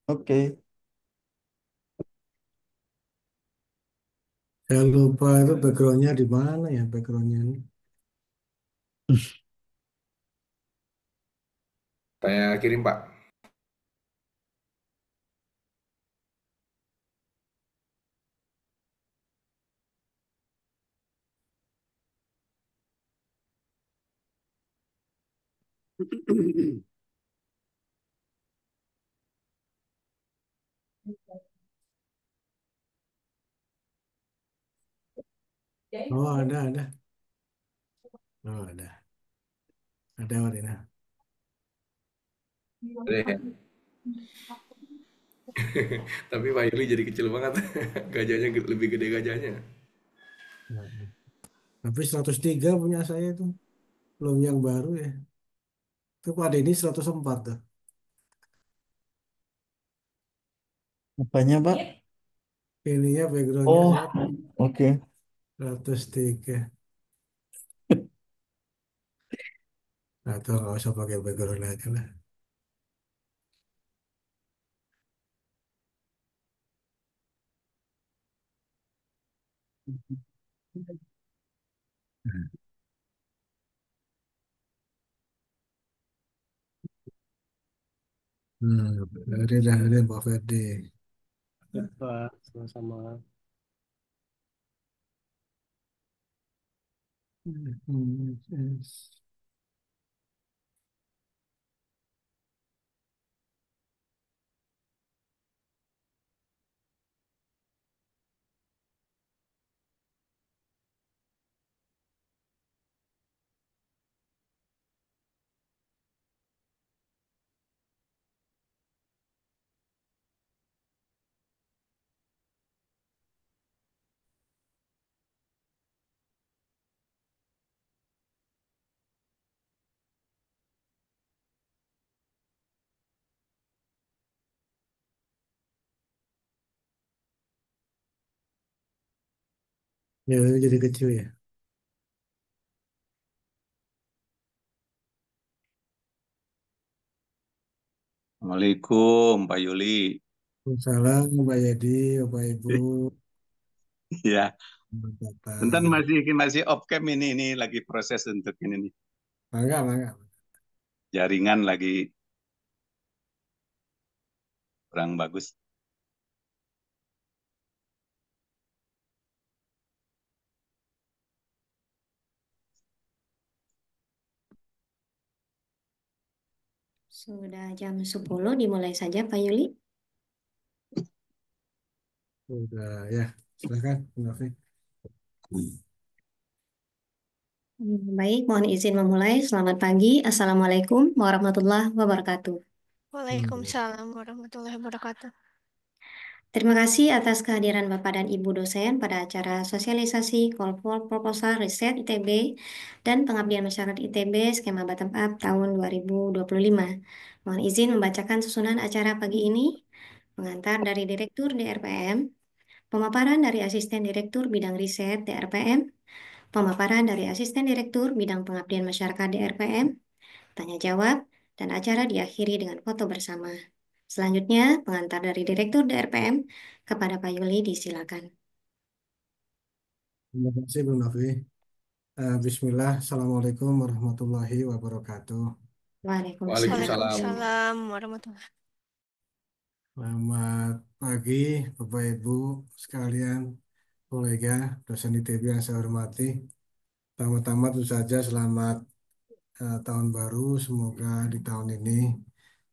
Oke. Saya lupa itu backgroundnya di mana ya backgroundnya ini. Saya kirim, Pak. Oh ada. Oh ada Marina. Ada ya? Tapi Pak Yuli jadi kecil banget. Gajahnya lebih gede gajahnya. Nah, tapi 103 punya saya itu belum yang baru ya. Itu pada ini 104 tuh. Apanya, Pak? Ininya backgroundnya Oh, saya oke. 103. Atau nggak usah pakai background aja lah. Dari Pak Ferdi. Ya, Pak, sama-sama. Ya, jadi kecil ya. Assalamualaikum, Pak Yuli. Salam, Pak Yadi, Bapak Ibu, Ya, bentar Bapak. masih off cam ini lagi proses untuk ini nih. Mangga. Jaringan lagi kurang bagus. Sudah jam 10, dimulai saja Pak Yuli. Udah ya, silakan, Pak Novi. Baik, mohon izin memulai. Selamat pagi. Assalamualaikum warahmatullahi wabarakatuh. Hmm. Waalaikumsalam warahmatullahi wabarakatuh. Terima kasih atas kehadiran Bapak dan Ibu dosen pada acara sosialisasi call for proposal riset ITB dan pengabdian masyarakat ITB skema bottom up tahun 2025. Mohon izin membacakan susunan acara pagi ini. Pengantar dari Direktur DRPM, pemaparan dari Asisten Direktur Bidang Riset DRPM, pemaparan dari Asisten Direktur Bidang Pengabdian Masyarakat DRPM, tanya jawab, dan acara diakhiri dengan foto bersama. Selanjutnya, pengantar dari Direktur DRPM kepada Pak Yuli disilakan. Terima kasih, Bu Novi. Bismillah, Assalamualaikum warahmatullahi wabarakatuh. Waalaikumsalam. Waalaikumsalam. Waalaikumsalam warahmatullahi. Selamat pagi, Bapak Ibu sekalian, kolega, dosen ITB yang saya hormati. Pertama-tama tentu saja selamat tahun baru. Semoga di tahun ini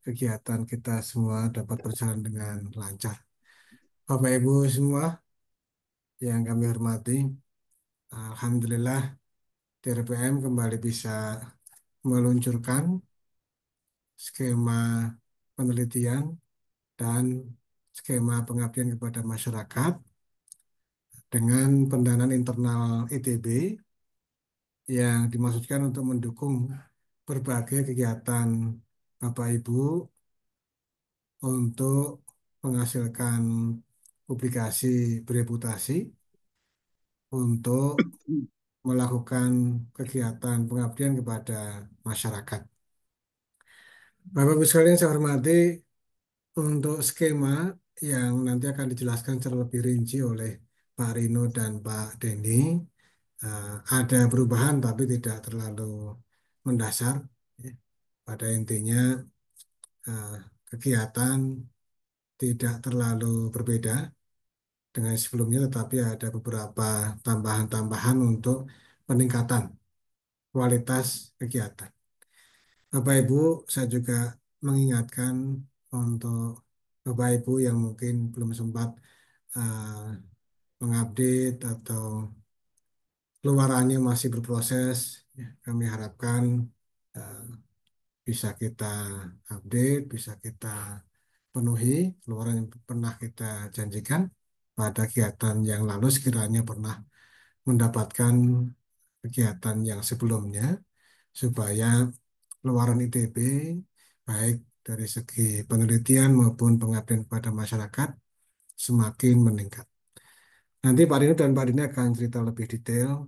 kegiatan kita semua dapat berjalan dengan lancar. Bapak Ibu semua yang kami hormati, Alhamdulillah TRPM kembali bisa meluncurkan skema penelitian dan skema pengabdian kepada masyarakat dengan pendanaan internal ITB yang dimaksudkan untuk mendukung berbagai kegiatan Bapak Ibu untuk menghasilkan publikasi bereputasi untuk melakukan kegiatan pengabdian kepada masyarakat. Bapak Ibu sekalian saya hormati, untuk skema yang nanti akan dijelaskan secara lebih rinci oleh Pak Rino dan Pak Denny, ada perubahan tapi tidak terlalu mendasar. Ya. Pada intinya eh, kegiatan tidak terlalu berbeda dengan sebelumnya, tetapi ada beberapa tambahan-tambahan untuk peningkatan kualitas kegiatan. Bapak Ibu, saya juga mengingatkan untuk Bapak Ibu yang mungkin belum sempat eh, mengupdate atau keluarannya masih berproses, ya, kami harapkan eh, bisa kita update, bisa kita penuhi keluaran yang pernah kita janjikan pada kegiatan yang lalu sekiranya pernah mendapatkan kegiatan yang sebelumnya supaya keluaran ITB baik dari segi penelitian maupun pengabdian kepada masyarakat semakin meningkat. Nanti Pak Dino dan Pak Dini akan cerita lebih detail.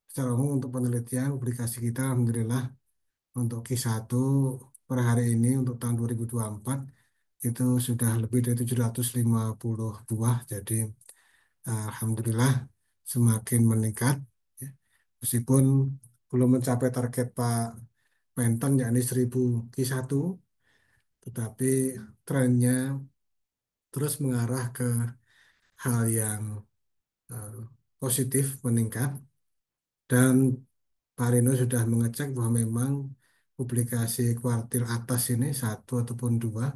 Secara umum untuk penelitian publikasi kita Alhamdulillah untuk Q1 per hari ini untuk tahun 2024 itu sudah lebih dari 750 buah. Jadi Alhamdulillah semakin meningkat. Ya. Meskipun belum mencapai target Pak Mentan yakni 1000 Q1, tetapi trennya terus mengarah ke hal yang eh, positif meningkat dan Pak Rino sudah mengecek bahwa memang publikasi kuartil atas ini satu ataupun dua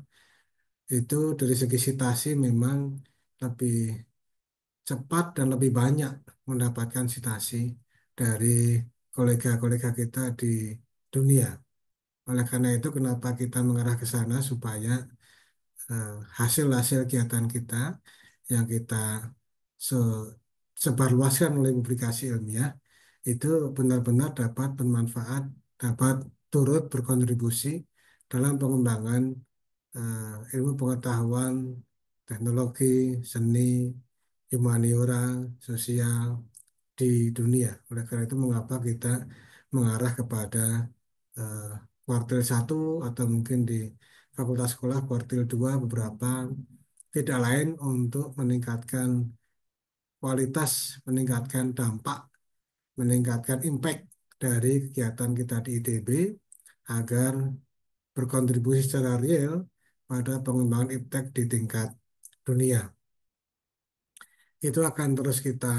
itu dari segi citasi memang lebih cepat dan lebih banyak mendapatkan citasi dari kolega-kolega kita di dunia. Oleh karena itu, kenapa kita mengarah ke sana supaya hasil-hasil kegiatan kita yang kita se- sebarluaskan oleh publikasi ilmiah itu benar-benar dapat bermanfaat, dapat turut berkontribusi dalam pengembangan ilmu pengetahuan, teknologi, seni, humaniora, sosial di dunia. Oleh karena itu, mengapa kita mengarah kepada eh, kuartil 1 atau mungkin di fakultas sekolah kuartil 2 beberapa tidak lain untuk meningkatkan kualitas, meningkatkan dampak, meningkatkan impact dari kegiatan kita di ITB agar berkontribusi secara real pada pengembangan iptek di tingkat dunia. Itu akan terus kita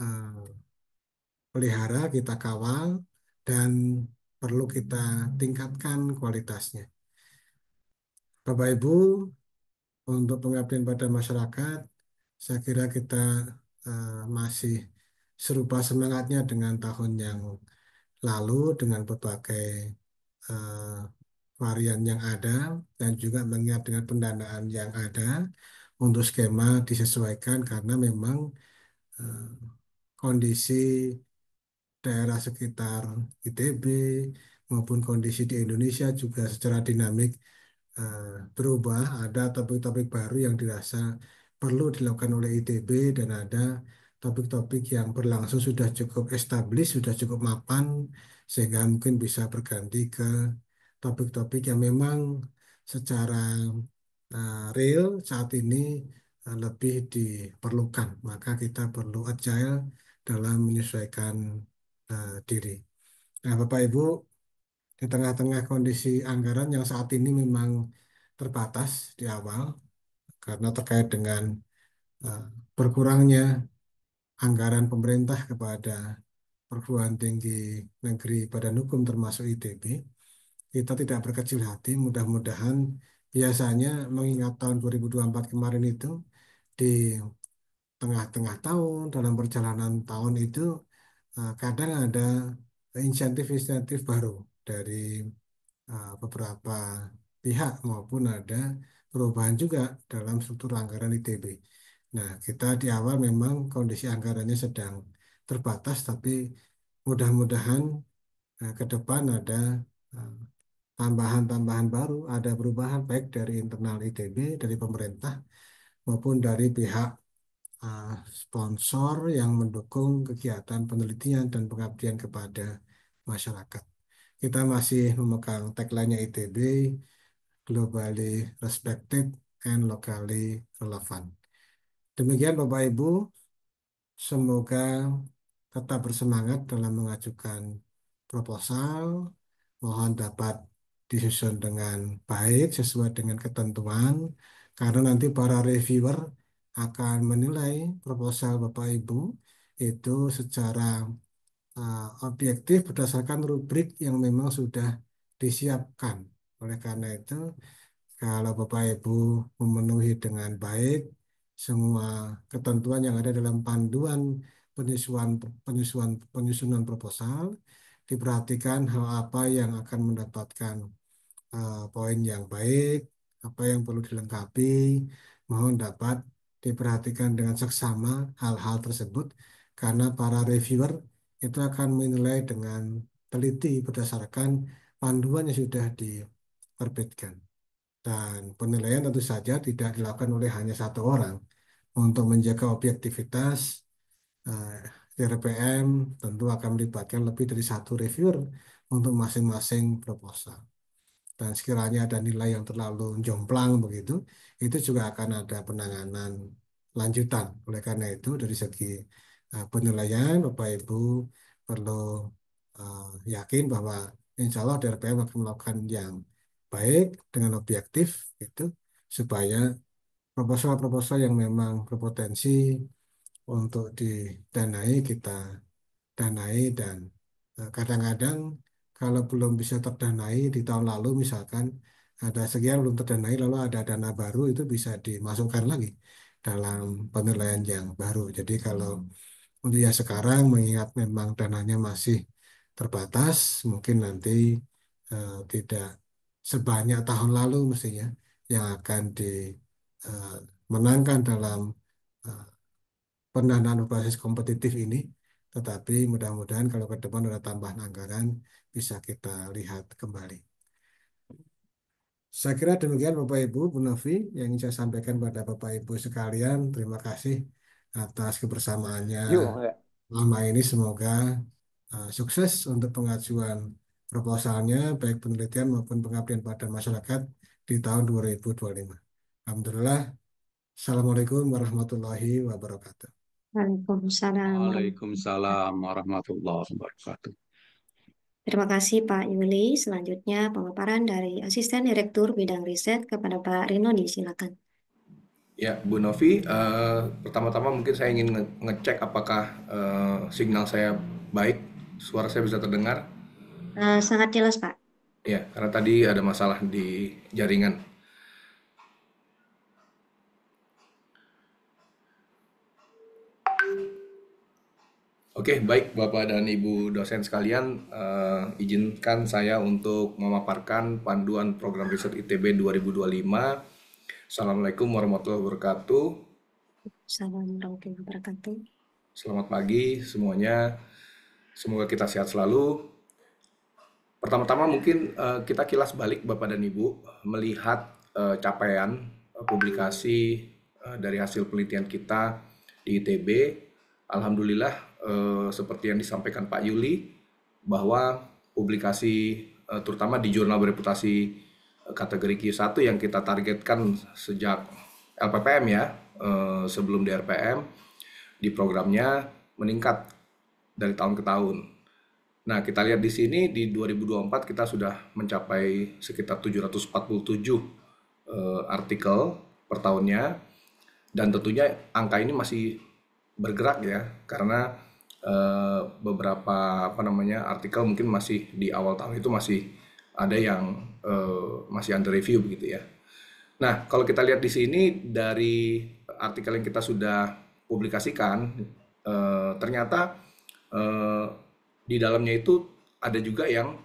eh, pelihara, kita kawal, dan perlu kita tingkatkan kualitasnya. Bapak Ibu, untuk pengabdian pada masyarakat, saya kira kita masih serupa semangatnya dengan tahun yang lalu dengan berbagai eh, varian yang ada dan juga mengingat dengan pendanaan yang ada untuk skema disesuaikan karena memang eh, kondisi daerah sekitar ITB maupun kondisi di Indonesia juga secara dinamik eh, berubah. Ada topik-topik baru yang dirasa perlu dilakukan oleh ITB dan ada topik-topik yang berlangsung sudah cukup established, sudah cukup mapan, sehingga mungkin bisa berganti ke topik-topik yang memang secara real saat ini lebih diperlukan. Maka kita perlu agile dalam menyesuaikan diri. Nah, Bapak Ibu, di tengah-tengah kondisi anggaran yang saat ini memang terbatas di awal karena terkait dengan eh, berkurangnya anggaran pemerintah kepada perguruan tinggi negeri badan hukum termasuk ITB, kita tidak berkecil hati. Mudah-mudahan biasanya mengingat tahun 2024 kemarin itu di tengah-tengah tahun dalam perjalanan tahun itu kadang ada insentif-insentif baru dari beberapa pihak maupun ada perubahan juga dalam struktur anggaran ITB. Nah, kita di awal memang kondisi anggarannya sedang terbatas, tapi mudah-mudahan ke depan ada eh, tambahan-tambahan baru, ada perubahan baik dari internal ITB, dari pemerintah maupun dari pihak sponsor yang mendukung kegiatan penelitian dan pengabdian kepada masyarakat. Kita masih memegang tagline-nya ITB, globally respected, and locally relevant. Demikian Bapak Ibu, semoga tetap bersemangat dalam mengajukan proposal. Mohon dapat disusun dengan baik sesuai dengan ketentuan, karena nanti para reviewer akan menilai proposal Bapak Ibu itu secara objektif berdasarkan rubrik yang memang sudah disiapkan. Oleh karena itu, kalau Bapak Ibu memenuhi dengan baik semua ketentuan yang ada dalam panduan penyusunan penyusunan proposal, diperhatikan hal apa yang akan mendapatkan poin yang baik, apa yang perlu dilengkapi, mohon dapat diperhatikan dengan seksama hal-hal tersebut, karena para reviewer itu akan menilai dengan teliti berdasarkan panduan yang sudah diterbitkan. Dan penilaian tentu saja tidak dilakukan oleh hanya satu orang. Untuk menjaga objektivitas, RPM tentu akan melibatkan lebih dari satu reviewer untuk masing-masing proposal. Dan sekiranya ada nilai yang terlalu jomplang begitu, itu juga akan ada penanganan lanjutan. Oleh karena itu, dari segi penilaian, Bapak Ibu perlu yakin bahwa insya Allah DRPM akan melakukan yang baik dengan objektif, gitu, supaya proposal-proposal yang memang berpotensi untuk didanai kita danai. Dan kadang-kadang kalau belum bisa terdanai di tahun lalu misalkan ada sekian belum terdanai lalu ada dana baru, itu bisa dimasukkan lagi dalam penilaian yang baru. Jadi kalau untuk yang sekarang mengingat memang dananya masih terbatas, mungkin nanti tidak sebanyak tahun lalu mestinya yang akan dimenangkan dalam eh, pendanaan berbasis kompetitif ini. Tetapi mudah-mudahan kalau ke depan ada tambahan anggaran bisa kita lihat kembali. Saya kira demikian Bapak Ibu, Bu Novi yang ingin saya sampaikan pada Bapak Ibu sekalian. Terima kasih atas kebersamaannya lama ini. Semoga sukses untuk pengajuan proposalnya, baik penelitian maupun pengabdian pada masyarakat di tahun 2025. Alhamdulillah. Assalamualaikum warahmatullahi wabarakatuh. Waalaikumsalam. Waalaikumsalam warahmatullahi wabarakatuh. Terima kasih Pak Yuli. Selanjutnya pemaparan dari Asisten Direktur Bidang Riset kepada Pak Rinodi, silakan. Ya, Bu Novi, pertama-tama mungkin saya ingin ngecek apakah signal saya baik, suara saya bisa terdengar. Sangat jelas Pak. Ya, karena tadi ada masalah di jaringan. Oke, baik Bapak dan Ibu dosen sekalian, izinkan saya untuk memaparkan panduan program riset ITB 2025. Assalamualaikum warahmatullahi wabarakatuh. Assalamualaikum warahmatullahi wabarakatuh. Selamat pagi semuanya, semoga kita sehat selalu. Pertama-tama mungkin kita kilas balik Bapak dan Ibu, melihat capaian publikasi dari hasil penelitian kita di ITB. Alhamdulillah, seperti yang disampaikan Pak Yuli, bahwa publikasi terutama di jurnal bereputasi kategori Q1 yang kita targetkan sejak LPPM ya, sebelum DRPM, di programnya meningkat dari tahun ke tahun. Nah, kita lihat di sini di 2024 kita sudah mencapai sekitar 747 artikel per tahunnya, dan tentunya angka ini masih bergerak ya, karena beberapa artikel mungkin masih di awal tahun itu masih ada yang masih under review begitu ya. Nah, kalau kita lihat di sini dari artikel yang kita sudah publikasikan, ternyata di dalamnya itu ada juga yang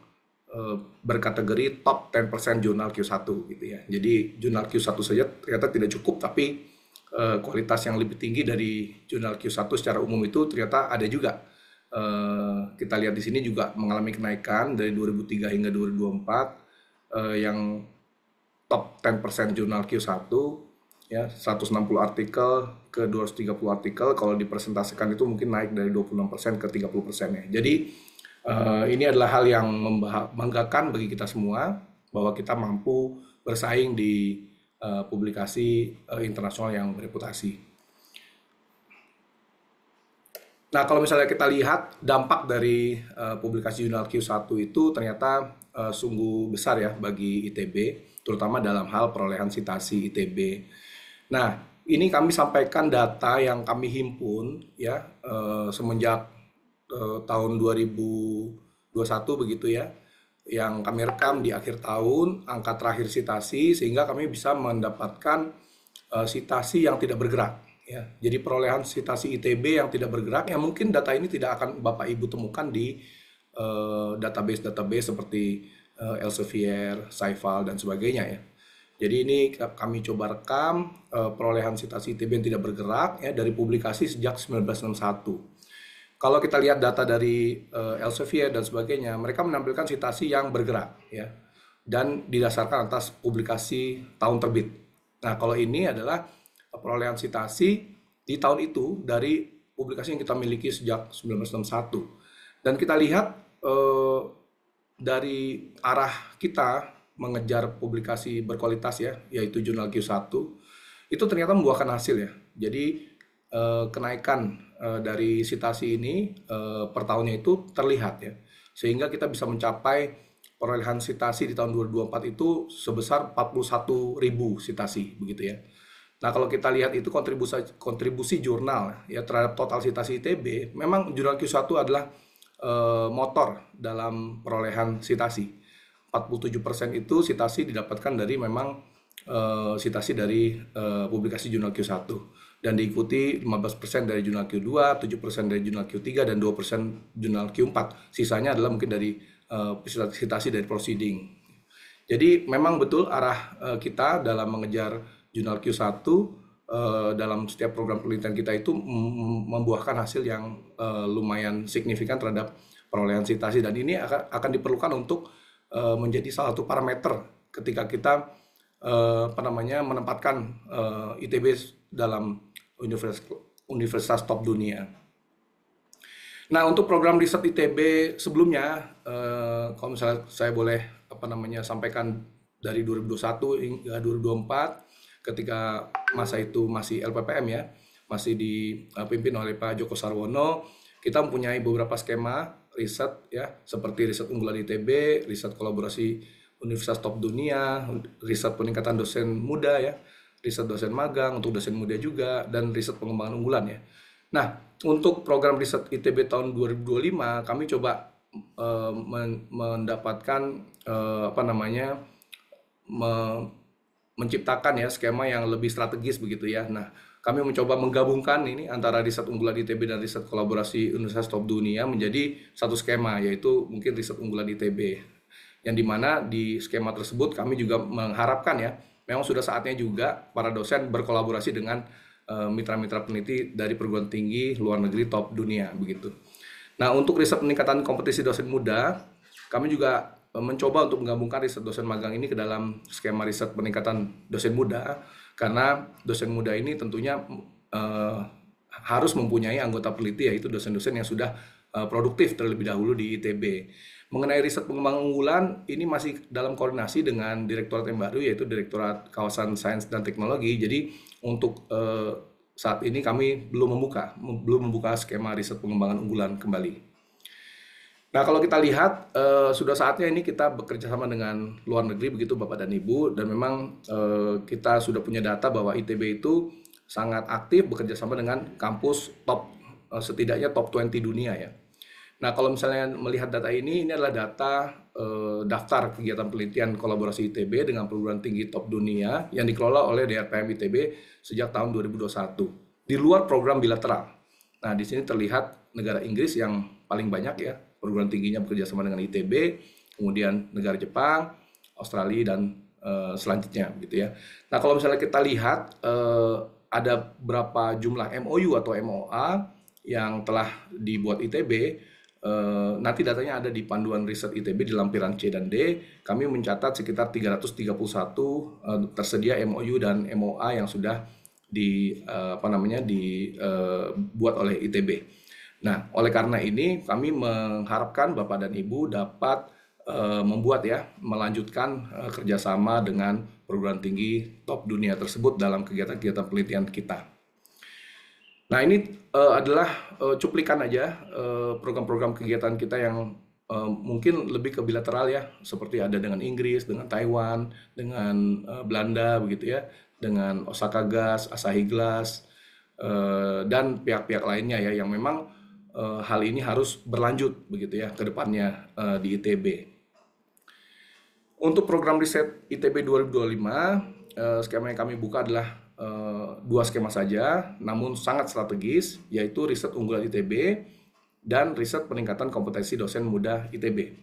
berkategori top 10% jurnal Q1 gitu ya. Jadi jurnal Q1 saja ternyata tidak cukup, tapi kualitas yang lebih tinggi dari jurnal Q1 secara umum itu ternyata ada juga. Kita lihat di sini juga mengalami kenaikan dari 2003 hingga 2024, yang top 10% jurnal Q1 ya, 160 artikel ke 230 artikel, kalau dipresentasikan itu mungkin naik dari 26% ke 30% ya. Jadi ini adalah hal yang membanggakan bagi kita semua, bahwa kita mampu bersaing di publikasi internasional yang bereputasi. Nah, kalau misalnya kita lihat dampak dari publikasi jurnal Q1 itu ternyata sungguh besar ya bagi ITB, terutama dalam hal perolehan sitasi ITB. Nah, ini kami sampaikan data yang kami himpun ya semenjak tahun 2021 begitu ya, yang kami rekam di akhir tahun, angka terakhir sitasi, sehingga kami bisa mendapatkan sitasi yang tidak bergerak. Ya, jadi perolehan sitasi ITB yang tidak bergerak, ya mungkin data ini tidak akan Bapak Ibu temukan di database seperti Elsevier, Scival, dan sebagainya ya. Jadi ini kami coba rekam perolehan sitasi ITB yang tidak bergerak ya dari publikasi sejak 1961. Kalau kita lihat data dari Elsevier dan sebagainya, mereka menampilkan sitasi yang bergerak ya dan didasarkan atas publikasi tahun terbit. Nah, kalau ini adalah perolehan sitasi di tahun itu dari publikasi yang kita miliki sejak 1961. Dan kita lihat dari arah kita mengejar publikasi berkualitas ya, yaitu jurnal Q1, itu ternyata membuahkan hasil ya. Jadi kenaikan dari sitasi ini per tahunnya itu terlihat ya. Sehingga kita bisa mencapai perolehan sitasi di tahun 2024 itu sebesar 41.000 sitasi begitu ya. Nah, kalau kita lihat itu kontribusi jurnal ya terhadap total sitasi ITB, memang jurnal Q1 adalah motor dalam perolehan sitasi. 47% itu sitasi didapatkan dari memang sitasi dari publikasi jurnal Q1 dan diikuti 15% dari jurnal Q2, 7% dari jurnal Q3 dan 2% jurnal Q4. Sisanya adalah mungkin dari sitasi dari proceeding. Jadi memang betul arah kita dalam mengejar jurnal Q1 dalam setiap program penelitian kita itu membuahkan hasil yang lumayan signifikan terhadap perolehan sitasi, dan ini akan diperlukan untuk menjadi salah satu parameter ketika kita menempatkan ITB dalam universitas top dunia. Nah, untuk program riset ITB sebelumnya, kalau misalnya saya boleh sampaikan dari 2021 hingga 2024, ketika masa itu masih LPPM ya, masih dipimpin oleh Pak Joko Sarwono, kita mempunyai beberapa skema riset ya, seperti riset unggulan ITB, riset kolaborasi universitas top dunia, riset peningkatan dosen muda ya, riset dosen magang untuk dosen muda juga, dan riset pengembangan unggulan ya. Nah, untuk program riset ITB tahun 2025 kami coba mendapatkan menciptakan ya skema yang lebih strategis begitu ya. Nah, kami mencoba menggabungkan ini antara riset unggulan ITB dan riset kolaborasi universitas top dunia menjadi satu skema, yaitu mungkin riset unggulan ITB. Yang dimana di skema tersebut kami juga mengharapkan ya, memang sudah saatnya juga para dosen berkolaborasi dengan mitra-mitra peneliti dari perguruan tinggi luar negeri top dunia begitu. Nah, untuk riset peningkatan kompetisi dosen muda, kami juga mencoba untuk menggabungkan riset dosen magang ini ke dalam skema riset peningkatan dosen muda, karena dosen muda ini tentunya harus mempunyai anggota peneliti, yaitu dosen-dosen yang sudah produktif terlebih dahulu di ITB. Mengenai riset pengembangan unggulan, ini masih dalam koordinasi dengan direktorat yang baru, yaitu Direktorat Kawasan Sains dan Teknologi. Jadi untuk saat ini kami belum membuka skema riset pengembangan unggulan kembali. Nah, kalau kita lihat sudah saatnya ini kita bekerja sama dengan luar negeri begitu Bapak dan Ibu, dan memang kita sudah punya data bahwa ITB itu sangat aktif bekerja sama dengan kampus top, setidaknya top 20 dunia ya. Nah, kalau misalnya melihat data ini adalah data daftar kegiatan penelitian kolaborasi ITB dengan perguruan tinggi top dunia yang dikelola oleh DRPM ITB sejak tahun 2021 di luar program bilateral. Nah, di sini terlihat negara Inggris yang paling banyak ya, perguruan tingginya bekerja sama dengan ITB, kemudian negara Jepang, Australia, dan selanjutnya gitu ya. Nah, kalau misalnya kita lihat ada berapa jumlah MOU atau MOA yang telah dibuat ITB, nanti datanya ada di panduan riset ITB di lampiran C dan D. Kami mencatat sekitar 331 tersedia MOU dan MOA yang sudah dibuat oleh ITB. Nah, oleh karena ini kami mengharapkan Bapak dan Ibu dapat melanjutkan kerjasama dengan perguruan tinggi top dunia tersebut dalam kegiatan-kegiatan penelitian kita. Nah, ini adalah cuplikan aja program-program kegiatan kita yang mungkin lebih ke bilateral ya, seperti ada dengan Inggris, dengan Taiwan, dengan Belanda begitu ya, dengan Osaka Gas, Asahi Glass, dan pihak-pihak lainnya ya, yang memang hal ini harus berlanjut begitu ya ke depannya di ITB. Untuk program riset ITB 2025, skema yang kami buka adalah 2 skema saja, namun sangat strategis, yaitu riset unggulan ITB dan riset peningkatan kompetensi dosen muda ITB.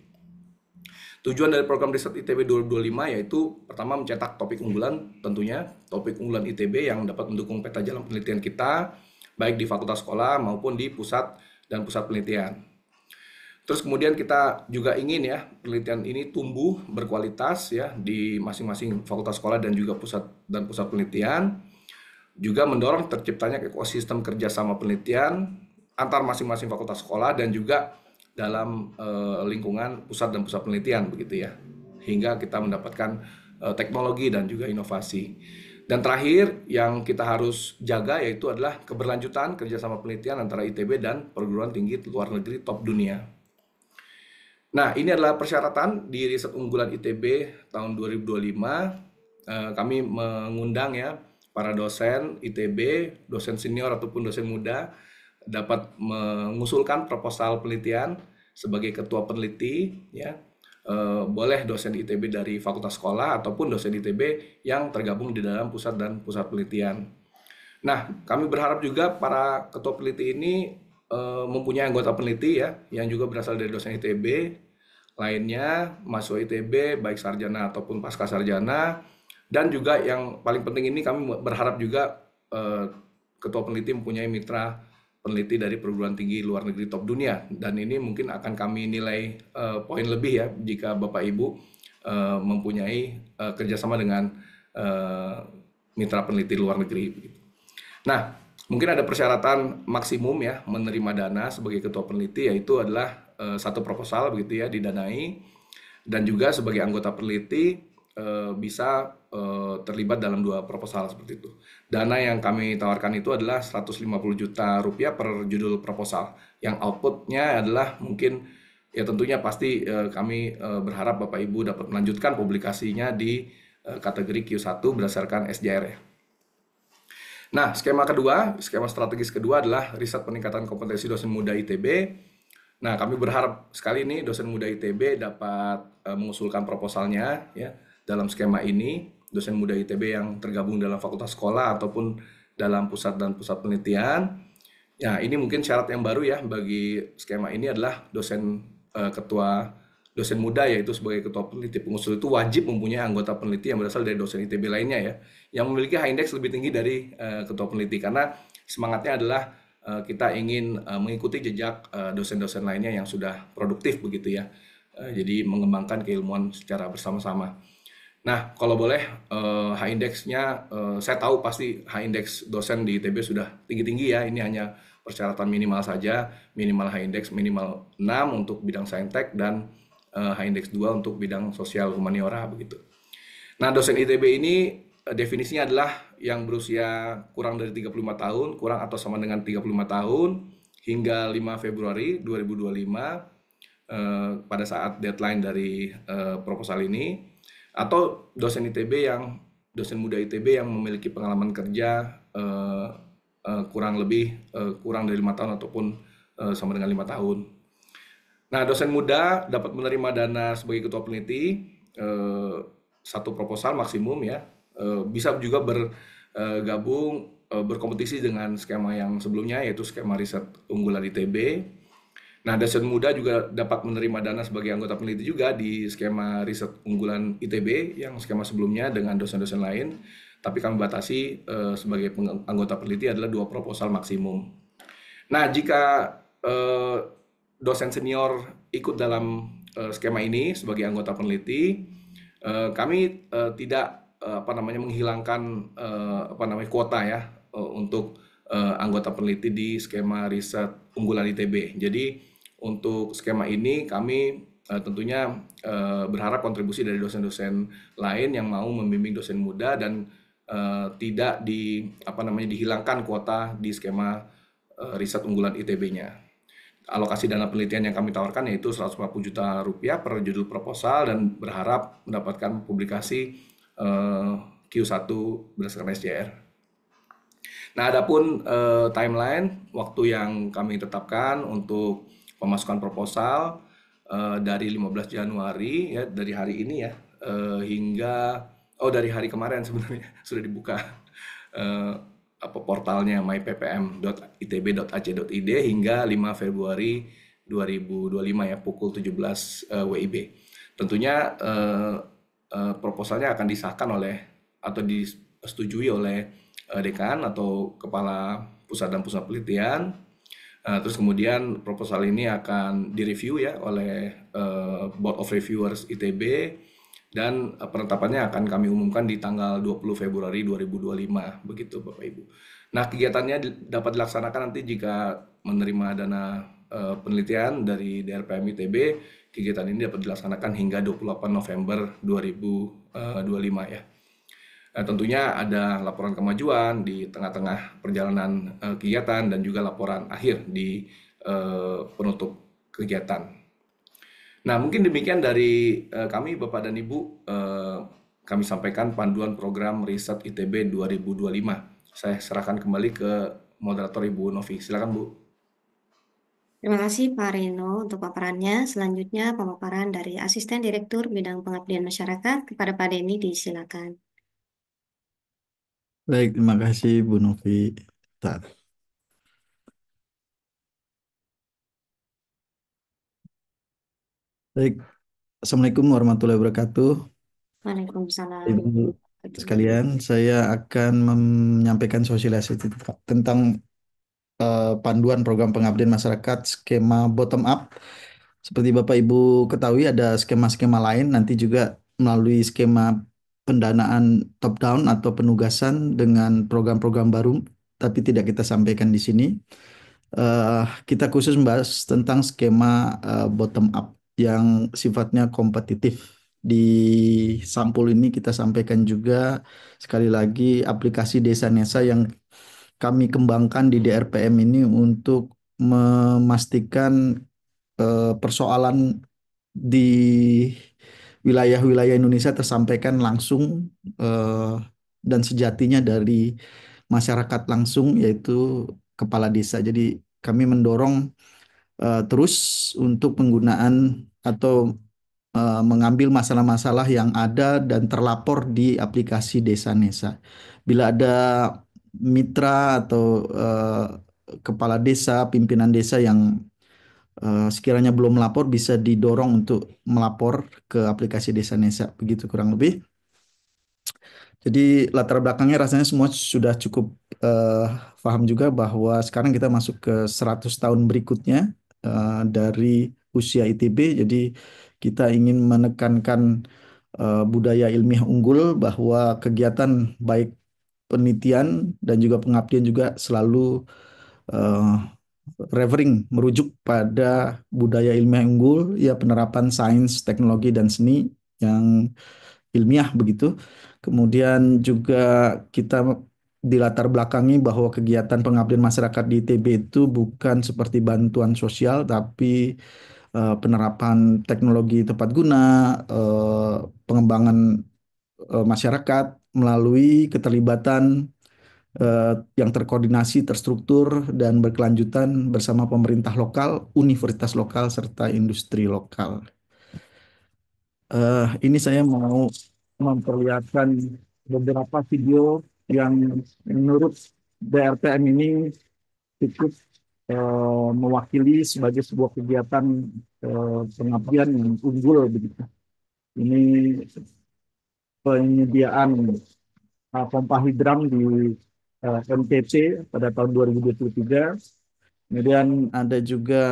Tujuan dari program riset ITB 2025 yaitu pertama mencetak topik unggulan, tentunya topik unggulan ITB yang dapat mendukung peta jalan penelitian kita, baik di fakultas sekolah maupun di pusat dan pusat penelitian. Terus kemudian kita juga ingin ya penelitian ini tumbuh berkualitas ya di masing-masing fakultas sekolah dan juga pusat penelitian. Juga mendorong terciptanya ekosistem kerjasama penelitian antar masing-masing fakultas sekolah dan juga dalam lingkungan pusat dan pusat penelitian begitu ya. Hingga kita mendapatkan teknologi dan juga inovasi. Dan terakhir yang kita harus jaga yaitu adalah keberlanjutan kerjasama penelitian antara ITB dan perguruan tinggi luar negeri top dunia. Nah, ini adalah persyaratan di riset unggulan ITB tahun 2025. Kami mengundang ya para dosen ITB, dosen senior ataupun dosen muda dapat mengusulkan proposal penelitian sebagai ketua peneliti ya. Boleh dosen ITB dari fakultas sekolah ataupun dosen ITB yang tergabung di dalam pusat dan pusat penelitian. Nah, kami berharap juga para ketua peneliti ini mempunyai anggota peneliti ya yang juga berasal dari dosen ITB lainnya, mahasiswa ITB baik sarjana ataupun pasca sarjana, dan juga yang paling penting ini kami berharap juga ketua peneliti mempunyai mitra peneliti dari perguruan tinggi luar negeri top dunia, dan ini mungkin akan kami nilai poin lebih ya jika Bapak Ibu mempunyai kerjasama dengan mitra peneliti luar negeri. Nah, mungkin ada persyaratan maksimum ya menerima dana sebagai ketua peneliti, yaitu adalah 1 proposal begitu ya didanai, dan juga sebagai anggota peneliti bisa terlibat dalam 2 proposal seperti itu. Dana yang kami tawarkan itu adalah 150 juta rupiah per judul proposal, yang outputnya adalah mungkin ya tentunya pasti kami berharap Bapak Ibu dapat melanjutkan publikasinya di kategori Q1 berdasarkan SJR ya. Nah, skema strategis kedua adalah riset peningkatan kompetensi dosen muda ITB. Nah, kami berharap sekali nih dosen muda ITB dapat mengusulkan proposalnya ya dalam skema ini, dosen muda ITB yang tergabung dalam fakultas sekolah ataupun dalam pusat dan pusat penelitian. Ya, ini mungkin syarat yang baru ya bagi skema ini adalah dosen muda yaitu sebagai ketua peneliti pengusul itu wajib mempunyai anggota peneliti yang berasal dari dosen ITB lainnya ya, yang memiliki H-index lebih tinggi dari ketua peneliti, karena semangatnya adalah kita ingin mengikuti jejak dosen-dosen lainnya yang sudah produktif begitu ya. Jadi mengembangkan keilmuan secara bersama-sama. Nah, kalau boleh H-index-nya, saya tahu pasti H-index dosen di ITB sudah tinggi-tinggi ya, ini hanya persyaratan minimal saja, minimal H-index minimal 6 untuk bidang saintek dan H-index 2 untuk bidang sosial humaniora begitu. Nah, dosen ITB ini definisinya adalah yang berusia kurang dari 35 tahun, kurang atau sama dengan 35 tahun, hingga 5 Februari 2025 pada saat deadline dari proposal ini, atau dosen muda ITB yang memiliki pengalaman kerja kurang dari 5 tahun ataupun sama dengan 5 tahun. Nah, dosen muda dapat menerima dana sebagai ketua peneliti 1 proposal maksimum ya. Bisa juga bergabung berkompetisi dengan skema yang sebelumnya yaitu skema riset unggulan ITB. Nah, dosen muda juga dapat menerima dana sebagai anggota peneliti juga di skema riset unggulan ITB yang skema sebelumnya dengan dosen-dosen lain, tapi kami batasi sebagai anggota peneliti adalah 2 proposal maksimum. Nah, jika dosen senior ikut dalam skema ini sebagai anggota peneliti, kami tidak menghilangkan kuota ya untuk anggota peneliti di skema riset unggulan ITB. Jadi untuk skema ini kami tentunya berharap kontribusi dari dosen-dosen lain yang mau membimbing dosen muda dan tidak dihilangkan kuota di skema riset unggulan ITB-nya. Alokasi dana penelitian yang kami tawarkan yaitu 140 juta rupiah per judul proposal dan berharap mendapatkan publikasi Q1 berdasarkan SJR. Nah, adapun timeline waktu yang kami tetapkan untuk pemasukan proposal dari 15 Januari ya, dari hari ini ya, hingga dari hari kemarin sebenarnya sudah dibuka portalnya myppm.itb.ac.id hingga 5 Februari 2025 ya, pukul 17 WIB. Tentunya proposalnya akan disahkan oleh atau disetujui oleh dekan atau kepala pusat dan pusat penelitian. Terus kemudian proposal ini akan direview ya oleh Board of Reviewers ITB dan penetapannya akan kami umumkan di tanggal 20 Februari 2025 begitu Bapak Ibu. Nah, kegiatannya dapat dilaksanakan nanti jika menerima dana penelitian dari DRPM ITB. Kegiatan ini dapat dilaksanakan hingga 28 November 2025 ya. Tentunya ada laporan kemajuan di tengah-tengah perjalanan kegiatan dan juga laporan akhir di penutup kegiatan. Nah, mungkin demikian dari kami Bapak dan Ibu. Kami sampaikan panduan program riset ITB 2025. Saya serahkan kembali ke moderator Ibu Novi. Silakan Bu. Terima kasih Pak Reno untuk paparannya. Selanjutnya pemaparan dari Asisten Direktur Bidang Pengabdian Masyarakat kepada Pak Denny, disilakan. Baik, terima kasih Bu Novi. Bentar. Baik, Assalamualaikum warahmatullahi wabarakatuh. Waalaikumsalam. Ibu sekalian, saya akan menyampaikan sosialisasi tentang panduan program pengabdian masyarakat skema bottom up. Seperti Bapak Ibu ketahui ada skema-skema lain nanti juga melalui skema pendanaan top down atau penugasan dengan program-program baru, tapi tidak kita sampaikan di sini. Kita khusus membahas tentang skema bottom up yang sifatnya kompetitif. Di sampul ini kita sampaikan juga sekali lagi aplikasi Desa-Nesa yang kami kembangkan di DRPM ini untuk memastikan persoalan di wilayah-wilayah Indonesia tersampaikan langsung dan sejatinya dari masyarakat langsung, yaitu kepala desa. Jadi kami mendorong terus untuk penggunaan atau mengambil masalah-masalah yang ada dan terlapor di aplikasi Desa-Nesa. Bila ada mitra atau kepala desa, pimpinan desa yang sekiranya belum melapor bisa didorong untuk melapor ke aplikasi Desa-Nesa. Begitu kurang lebih. Jadi latar belakangnya rasanya semua sudah cukup paham juga bahwa sekarang kita masuk ke 100 tahun berikutnya dari usia ITB. Jadi kita ingin menekankan budaya ilmiah unggul bahwa kegiatan baik penelitian dan juga pengabdian juga selalu eh, merujuk pada budaya ilmiah unggul, ya penerapan sains, teknologi, dan seni yang ilmiah begitu. Kemudian juga kita dilatar belakangi bahwa kegiatan pengabdian masyarakat di ITB itu bukan seperti bantuan sosial, tapi penerapan teknologi tepat guna, pengembangan masyarakat melalui keterlibatan yang terkoordinasi, terstruktur, dan berkelanjutan bersama pemerintah lokal, universitas lokal, serta industri lokal. Ini saya mau memperlihatkan beberapa video yang menurut DRPM ini cukup mewakili sebagai sebuah kegiatan pengabdian yang unggul begitu. Ini penyediaan pompa hidram di NTT pada tahun 2023. Kemudian ada juga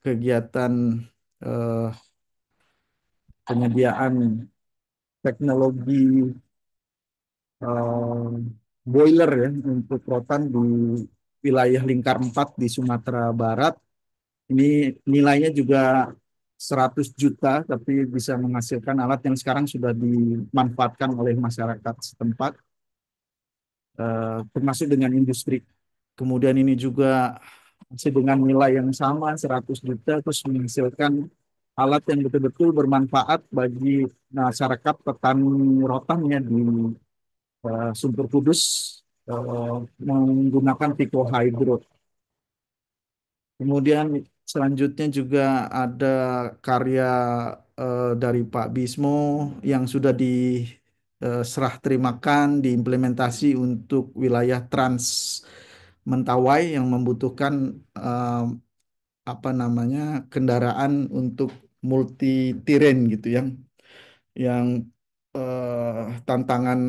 kegiatan penyediaan teknologi boiler ya untuk rotan di wilayah Lingkar 4 di Sumatera Barat. Ini nilainya juga 100 juta, tapi bisa menghasilkan alat yang sekarang sudah dimanfaatkan oleh masyarakat setempat, termasuk dengan industri. Kemudian ini juga masih dengan nilai yang sama, 100 juta, terus menghasilkan alat yang betul-betul bermanfaat bagi masyarakat petani rotan ya di Sumber Kudus, menggunakan Pico Hydro. Kemudian selanjutnya juga ada karya dari Pak Bismo yang sudah diserah terimakan, diimplementasi untuk wilayah Trans Mentawai yang membutuhkan apa namanya kendaraan untuk multi terrain gitu yang tantangan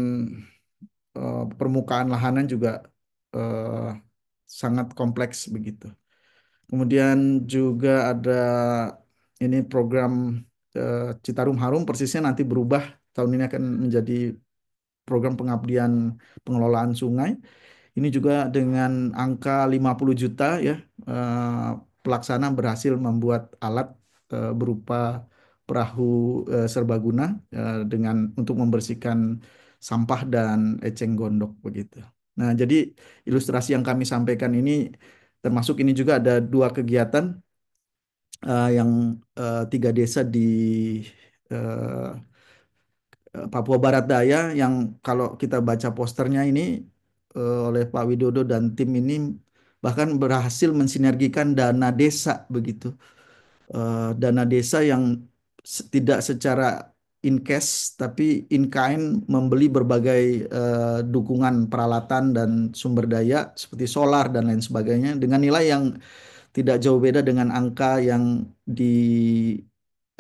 permukaan lahanan juga eh, sangat kompleks begitu. Kemudian juga ada ini program Citarum Harum, persisnya nanti berubah, tahun ini akan menjadi program pengabdian pengelolaan sungai. Ini juga dengan angka 50 juta ya, eh, pelaksana berhasil membuat alat berupa perahu serbaguna dengan untuk membersihkan sampah dan eceng gondok begitu. Nah, jadi ilustrasi yang kami sampaikan ini termasuk ini juga ada 2 kegiatan yang 3 desa di eh, Papua Barat Daya yang kalau kita baca posternya ini oleh Pak Widodo dan tim ini bahkan berhasil mensinergikan dana desa begitu. Dana desa yang tidak secara in cash tapi in kind membeli berbagai dukungan peralatan dan sumber daya seperti solar dan lain sebagainya dengan nilai yang tidak jauh beda dengan angka yang di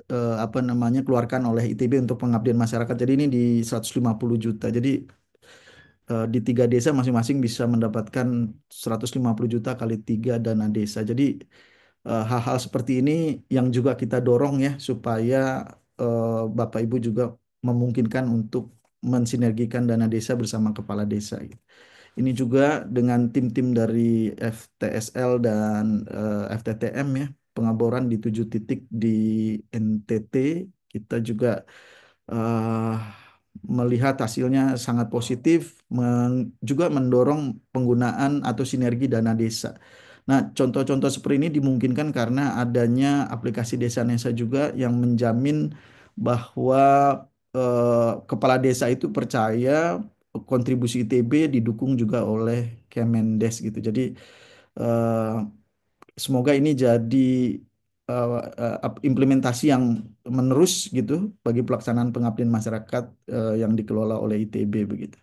apa namanya keluarkan oleh ITB untuk pengabdian masyarakat. Jadi ini di 150 juta. Jadi di 3 desa masing-masing bisa mendapatkan 150 juta kali 3 dana desa. Jadi hal-hal seperti ini yang juga kita dorong ya supaya Bapak Ibu juga memungkinkan untuk mensinergikan dana desa bersama kepala desa. Ini juga dengan tim-tim dari FTSL dan FTTM ya, pengaboran di 7 titik di NTT. Kita juga eh, melihat hasilnya sangat positif, juga mendorong penggunaan atau sinergi dana desa. Nah, contoh-contoh seperti ini dimungkinkan karena adanya aplikasi Desa Nesa juga yang menjamin bahwa kepala desa itu percaya kontribusi ITB didukung juga oleh Kemendes gitu. Jadi eh, semoga ini jadi implementasi yang menerus gitu bagi pelaksanaan pengabdian masyarakat yang dikelola oleh ITB begitu.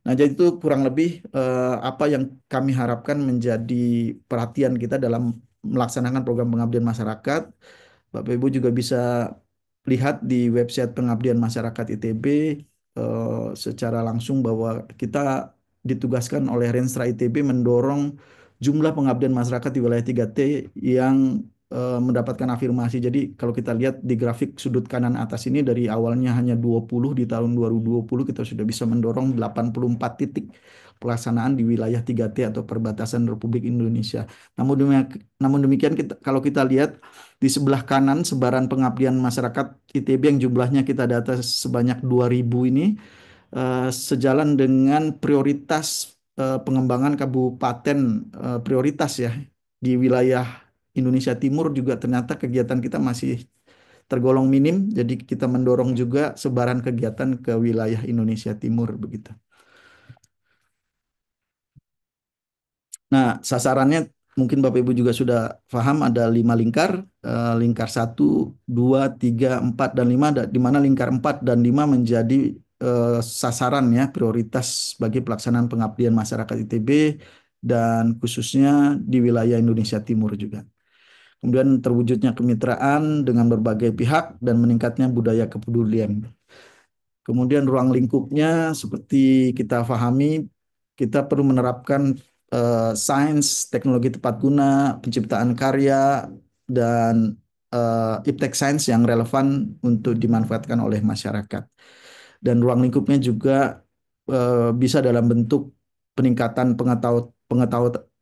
Nah, jadi itu kurang lebih apa yang kami harapkan menjadi perhatian kita dalam melaksanakan program pengabdian masyarakat. Bapak Ibu juga bisa lihat di website Pengabdian Masyarakat ITB secara langsung bahwa kita ditugaskan oleh Renstra ITB mendorong jumlah pengabdian masyarakat di wilayah 3T yang mendapatkan afirmasi. Jadi kalau kita lihat di grafik sudut kanan atas ini dari awalnya hanya 20 di tahun 2020 kita sudah bisa mendorong 84 titik pelaksanaan di wilayah 3T atau perbatasan Republik Indonesia. Namun demikian kalau kita lihat di sebelah kanan sebaran pengabdian masyarakat ITB yang jumlahnya kita data sebanyak 2.000 ini sejalan dengan prioritas pengembangan kabupaten prioritas ya di wilayah Indonesia Timur juga ternyata kegiatan kita masih tergolong minim, jadi kita mendorong juga sebaran kegiatan ke wilayah Indonesia Timur begitu. Nah, sasarannya mungkin Bapak Ibu juga sudah paham ada 5 lingkar, lingkar 1, 2, 3, 4, dan 5, di mana lingkar 4 dan 5 menjadi sasaran ya prioritas bagi pelaksanaan pengabdian masyarakat ITB dan khususnya di wilayah Indonesia Timur juga. Kemudian terwujudnya kemitraan dengan berbagai pihak dan meningkatnya budaya kepedulian. Kemudian ruang lingkupnya seperti kita pahami, kita perlu menerapkan sains, teknologi tepat guna, penciptaan karya, dan iptek sains yang relevan untuk dimanfaatkan oleh masyarakat. Dan ruang lingkupnya juga bisa dalam bentuk peningkatan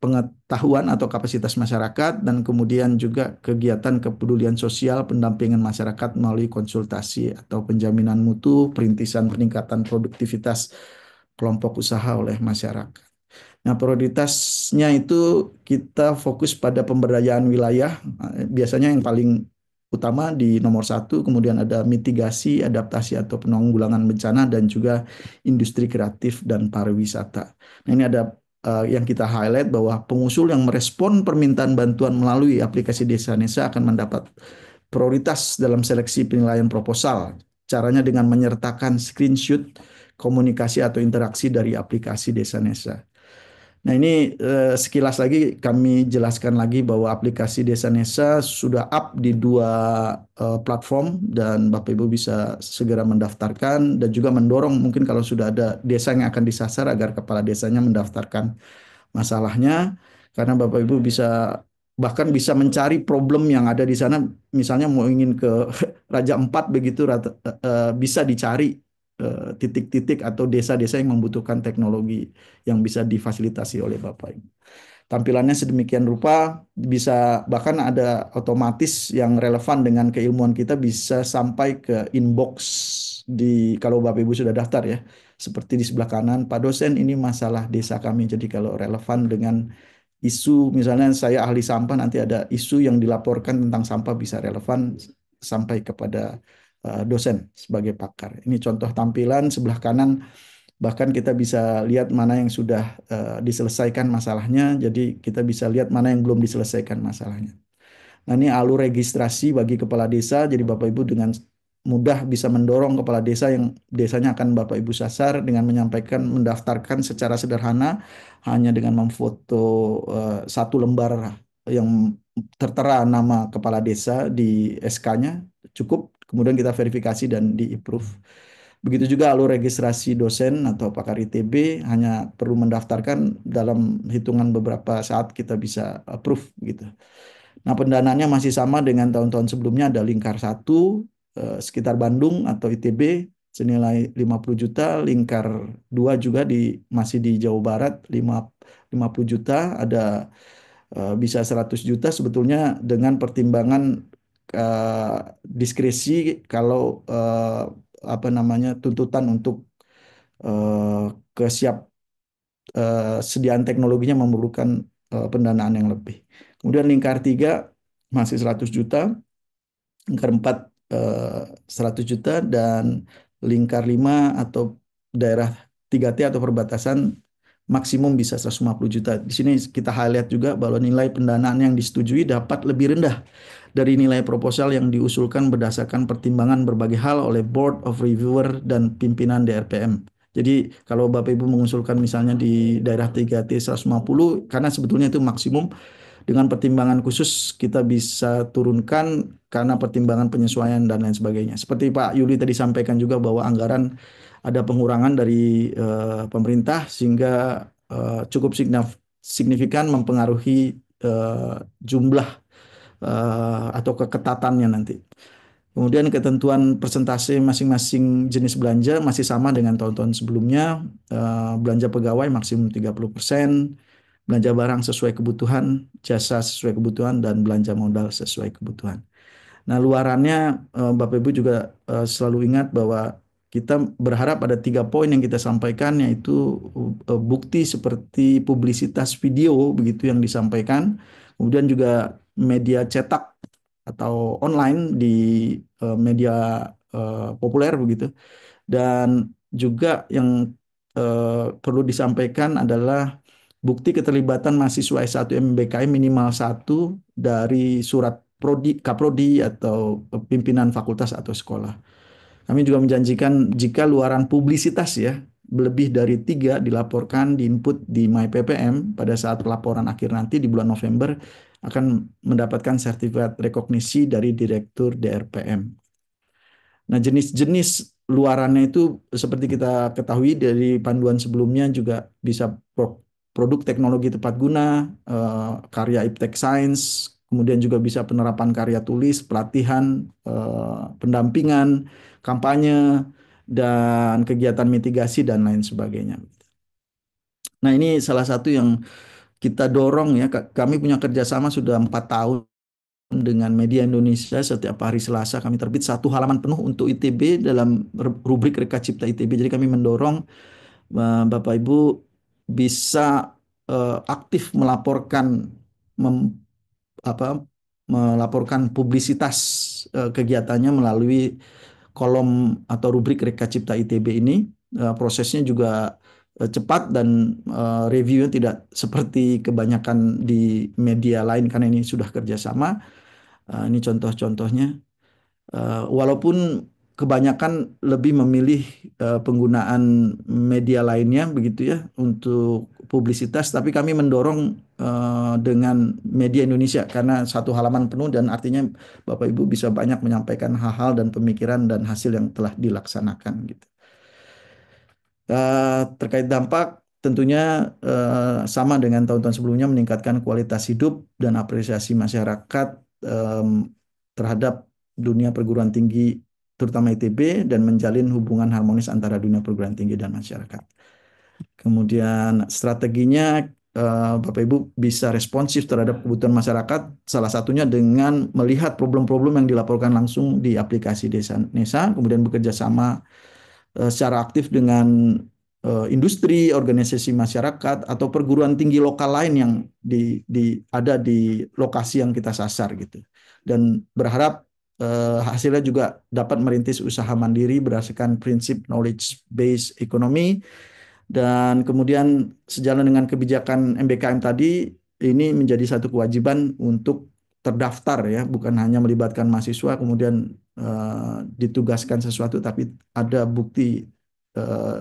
pengetahuan atau kapasitas masyarakat, dan kemudian juga kegiatan kepedulian sosial pendampingan masyarakat melalui konsultasi atau penjaminan mutu, perintisan peningkatan produktivitas kelompok usaha oleh masyarakat. Nah, prioritasnya itu kita fokus pada pemberdayaan wilayah, biasanya yang paling utama di nomor satu, kemudian ada mitigasi, adaptasi atau penanggulangan bencana, dan juga industri kreatif dan pariwisata. Nah, ini ada yang kita highlight bahwa pengusul yang merespon permintaan bantuan melalui aplikasi Desa Nesa akan mendapat prioritas dalam seleksi penilaian proposal. Caranya dengan menyertakan screenshot komunikasi atau interaksi dari aplikasi Desa Nesa. Nah, ini sekilas lagi kami jelaskan lagi bahwa aplikasi Desa Nesa sudah up di 2 platform, dan Bapak Ibu bisa segera mendaftarkan, dan juga mendorong mungkin kalau sudah ada desa yang akan disasar agar kepala desanya mendaftarkan masalahnya, karena Bapak Ibu bisa bahkan bisa mencari problem yang ada di sana. Misalnya mau ingin ke Raja Empat begitu, bisa dicari titik-titik atau desa-desa yang membutuhkan teknologi yang bisa difasilitasi oleh Bapak Ibu. Tampilannya sedemikian rupa, bisa bahkan ada otomatis yang relevan dengan keilmuan kita bisa sampai ke inbox di kalau Bapak Ibu sudah daftar ya. Seperti di sebelah kanan, Pak dosen ini masalah desa kami. Jadi kalau relevan dengan isu, misalnya saya ahli sampah, nanti ada isu yang dilaporkan tentang sampah bisa relevan sampai kepada dosen sebagai pakar. Ini contoh tampilan sebelah kanan. Bahkan kita bisa lihat mana yang sudah diselesaikan masalahnya, jadi kita bisa lihat mana yang belum diselesaikan masalahnya. Nah, ini alur registrasi bagi kepala desa, jadi Bapak Ibu dengan mudah bisa mendorong kepala desa yang desanya akan Bapak Ibu sasar dengan menyampaikan, mendaftarkan secara sederhana, hanya dengan memfoto 1 lembar yang tertera nama kepala desa di SK-nya, cukup. Kemudian kita verifikasi dan di-approve. Begitu juga alur registrasi dosen atau pakar ITB, hanya perlu mendaftarkan, dalam hitungan beberapa saat kita bisa approve gitu. Nah, pendanaannya masih sama dengan tahun-tahun sebelumnya, ada Lingkar 1 sekitar Bandung atau ITB senilai 50 juta, Lingkar 2 juga masih di Jawa Barat 50 juta, ada bisa 100 juta sebetulnya dengan pertimbangan uh, diskresi kalau apa namanya tuntutan untuk kesiap sediaan teknologinya memerlukan pendanaan yang lebih. Kemudian Lingkar 3 masih 100 juta, Lingkar 4 100 juta, dan Lingkar 5 atau daerah 3T atau perbatasan maksimum bisa 150 juta. Di sini kita highlight juga bahwa nilai pendanaan yang disetujui dapat lebih rendah dari nilai proposal yang diusulkan berdasarkan pertimbangan berbagai hal oleh Board of Reviewer dan pimpinan DRPM. Jadi kalau Bapak Ibu mengusulkan misalnya di daerah 3T 150, karena sebetulnya itu maksimum, dengan pertimbangan khusus kita bisa turunkan karena pertimbangan penyesuaian dan lain sebagainya. Seperti Pak Yuli tadi sampaikan juga bahwa anggaran ada pengurangan dari pemerintah sehingga cukup signifikan mempengaruhi jumlah atau keketatannya nanti. Kemudian ketentuan persentase masing-masing jenis belanja masih sama dengan tahun-tahun sebelumnya. Belanja pegawai maksimum 30%, belanja barang sesuai kebutuhan, jasa sesuai kebutuhan, dan belanja modal sesuai kebutuhan. Nah, luarannya Bapak Ibu juga selalu ingat bahwa kita berharap ada 3 poin yang kita sampaikan, yaitu bukti seperti publisitas video begitu yang disampaikan, kemudian juga media cetak atau online di media populer begitu, dan juga yang perlu disampaikan adalah bukti keterlibatan mahasiswa S1 MBKM minimal 1 dari surat prodi, kaprodi atau pimpinan fakultas atau sekolah. Kami juga menjanjikan jika luaran publisitas ya lebih dari 3 dilaporkan di input di MyPPM pada saat pelaporan akhir nanti di bulan November, akan mendapatkan sertifikat rekognisi dari Direktur DRPM. Nah, jenis-jenis luarannya itu seperti kita ketahui dari panduan sebelumnya juga bisa produk teknologi tepat guna, karya iptek sains, kemudian juga bisa penerapan karya tulis, pelatihan, pendampingan, kampanye, dan kegiatan mitigasi dan lain sebagainya. Nah, ini salah satu yang kita dorong ya, kami punya kerjasama sudah 4 tahun dengan Media Indonesia. Setiap hari Selasa kami terbit 1 halaman penuh untuk ITB dalam rubrik Reka Cipta ITB. Jadi kami mendorong Bapak Ibu bisa aktif melaporkan mem- apa melaporkan publisitas kegiatannya melalui kolom atau rubrik Reka Cipta ITB ini. Prosesnya juga cepat dan reviewnya tidak seperti kebanyakan di media lain karena ini sudah kerjasama. Ini contoh-contohnya. Walaupun kebanyakan lebih memilih penggunaan media lainnya begitu ya untuk publisitas, tapi kami mendorong dengan media Indonesia karena 1 halaman penuh dan artinya Bapak Ibu bisa banyak menyampaikan hal-hal dan pemikiran dan hasil yang telah dilaksanakan gitu. Terkait dampak, tentunya sama dengan tahun-tahun sebelumnya meningkatkan kualitas hidup dan apresiasi masyarakat em, terhadap dunia perguruan tinggi, terutama ITB, dan menjalin hubungan harmonis antara dunia perguruan tinggi dan masyarakat. Kemudian strateginya Bapak Ibu bisa responsif terhadap kebutuhan masyarakat, salah satunya dengan melihat problem-problem yang dilaporkan langsung di aplikasi Desa Nesa, kemudian bekerja sama secara aktif dengan industri, organisasi masyarakat, atau perguruan tinggi lokal lain yang ada di lokasi yang kita sasar gitu. Dan berharap hasilnya juga dapat merintis usaha mandiri berdasarkan prinsip knowledge based economy. Dan kemudian sejalan dengan kebijakan MBKM tadi, ini menjadi satu kewajiban untuk terdaftar ya, bukan hanya melibatkan mahasiswa kemudian ditugaskan sesuatu, tapi ada bukti eh,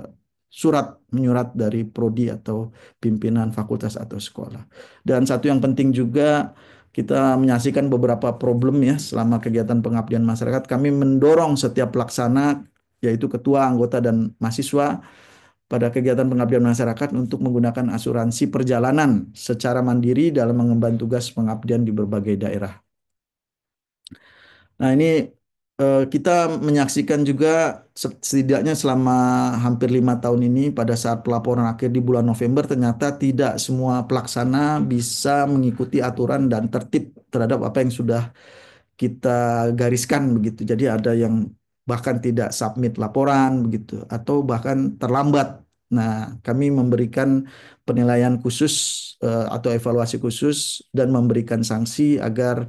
surat menyurat dari prodi atau pimpinan fakultas atau sekolah. Dan satu yang penting juga, kita menyaksikan beberapa problem ya selama kegiatan pengabdian masyarakat. Kami mendorong setiap pelaksana, yaitu ketua, anggota, dan mahasiswa pada kegiatan pengabdian masyarakat untuk menggunakan asuransi perjalanan secara mandiri dalam mengemban tugas pengabdian di berbagai daerah. Nah, ini kita menyaksikan juga setidaknya selama hampir 5 tahun ini, pada saat pelaporan akhir di bulan November, ternyata tidak semua pelaksana bisa mengikuti aturan dan tertib terhadap apa yang sudah kita gariskan begitu. Jadi ada yang bahkan tidak submit laporan begitu atau bahkan terlambat. Nah, kami memberikan penilaian khusus atau evaluasi khusus dan memberikan sanksi agar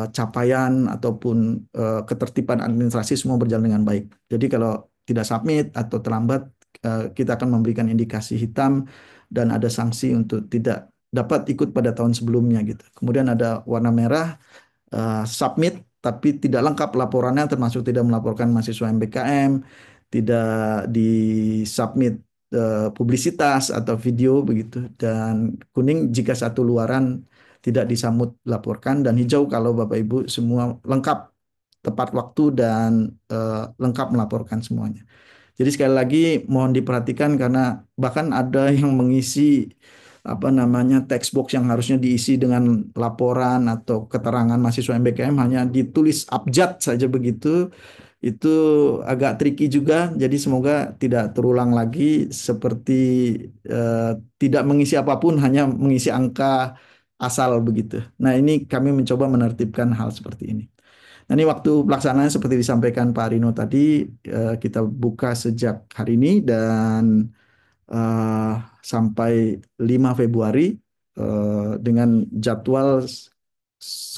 capaian ataupun ketertiban administrasi semua berjalan dengan baik. Jadi kalau tidak submit atau terlambat, kita akan memberikan indikasi hitam dan ada sanksi untuk tidak dapat ikut pada tahun sebelumnya gitu. Kemudian ada warna merah, submit tapi tidak lengkap laporannya, termasuk tidak melaporkan mahasiswa MBKM, tidak di submit publisitas atau video begitu, dan kuning jika satu luaran tidak disambut laporkan, dan hijau kalau Bapak Ibu semua lengkap, tepat waktu, dan lengkap melaporkan semuanya. Jadi sekali lagi mohon diperhatikan karena bahkan ada yang mengisi apa namanya text box yang harusnya diisi dengan laporan atau keterangan mahasiswa MBKM hanya ditulis abjad saja begitu. Itu agak tricky juga. Jadi semoga tidak terulang lagi seperti eh, tidak mengisi apapun, hanya mengisi angka asal begitu. Nah, ini kami mencoba menertibkan hal seperti ini. Nah, ini waktu pelaksanaan seperti disampaikan Pak Rino tadi, kita buka sejak hari ini dan eh, sampai 5 Februari dengan jadwal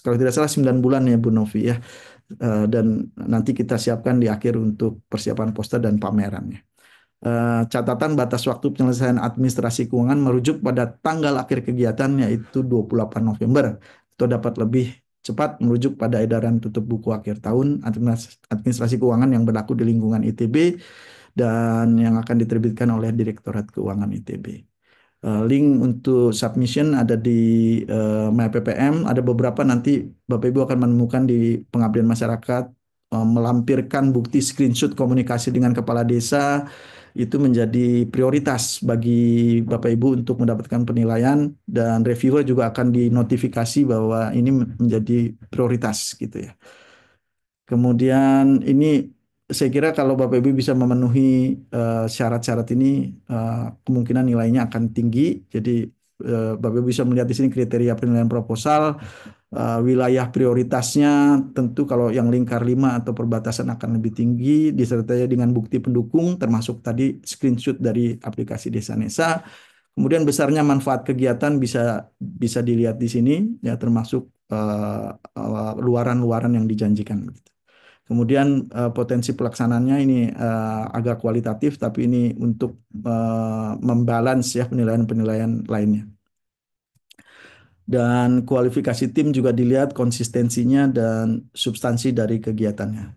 kalau tidak salah 9 bulan ya Bu Novi ya. Dan nanti kita siapkan di akhir untuk persiapan poster dan pamerannya. Catatan batas waktu penyelesaian administrasi keuangan merujuk pada tanggal akhir kegiatan yaitu 28 November. Itu dapat lebih cepat merujuk pada edaran tutup buku akhir tahun administrasi keuangan yang berlaku di lingkungan ITB dan yang akan diterbitkan oleh Direktorat Keuangan ITB. Link untuk submission ada di MyPPM. Ada beberapa, nanti Bapak Ibu akan menemukan di pengabdian masyarakat, melampirkan bukti screenshot komunikasi dengan kepala desa itu menjadi prioritas bagi Bapak Ibu untuk mendapatkan penilaian, dan reviewer juga akan dinotifikasi bahwa ini menjadi prioritas gitu ya. Kemudian ini saya kira kalau Bapak Ibu bisa memenuhi syarat-syarat ini, kemungkinan nilainya akan tinggi. Jadi Bapak Ibu bisa melihat di sini kriteria penilaian proposal, wilayah prioritasnya tentu kalau yang lingkar 5 atau perbatasan akan lebih tinggi, disertai dengan bukti pendukung termasuk tadi screenshot dari aplikasi Desa Nesa. Kemudian besarnya manfaat kegiatan bisa bisa dilihat di sini ya, termasuk luaran-luaran yang dijanjikan. Kemudian potensi pelaksanaannya ini agak kualitatif, tapi ini untuk membalance ya penilaian-penilaian lainnya. Dan kualifikasi tim juga dilihat konsistensinya dan substansi dari kegiatannya.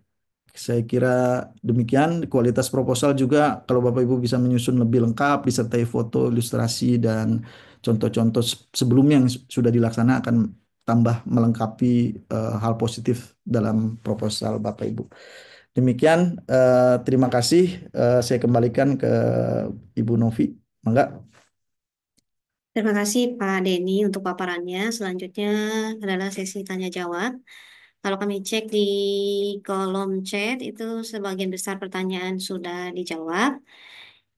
Saya kira demikian. Kualitas proposal juga kalau Bapak Ibu bisa menyusun lebih lengkap, disertai foto, ilustrasi, dan contoh-contoh sebelumnya yang sudah dilaksanakan akan tambah melengkapi hal positif dalam proposal Bapak Ibu. Demikian, terima kasih. Saya kembalikan ke Ibu Novi. Mangga. Terima kasih Pak Denny untuk paparannya. Selanjutnya adalah sesi tanya jawab. Kalau kami cek di kolom chat itu sebagian besar pertanyaan sudah dijawab.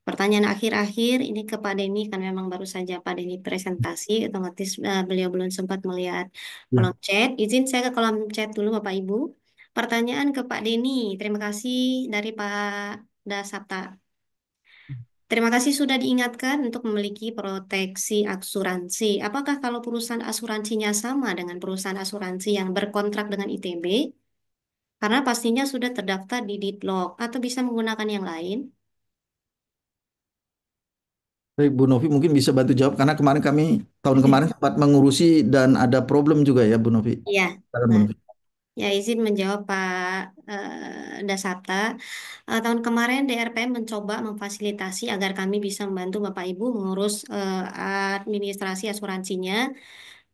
Pertanyaan akhir-akhir ini ke Pak Denny kan memang baru saja Pak Denny presentasi, otomatis beliau belum sempat melihat Ya. kolom chat. Izin saya ke kolom chat dulu Bapak Ibu. Pertanyaan ke Pak Denny. Terima kasih dari Pak Dasapta. Terima kasih sudah diingatkan untuk memiliki proteksi asuransi. Apakah kalau perusahaan asuransinya sama dengan perusahaan asuransi yang berkontrak dengan ITB? Karena pastinya sudah terdaftar di Ditlog atau bisa menggunakan yang lain? Baik, Bu Novi mungkin bisa bantu jawab karena kemarin kami tahun kemarin sempat mengurusi dan ada problem juga ya Bu Novi. Iya. Silakan, Bu Nah, Novi. ya izin menjawab Pak Dasapta. Tahun kemarin DRPM mencoba memfasilitasi agar kami bisa membantu Bapak Ibu mengurus administrasi asuransinya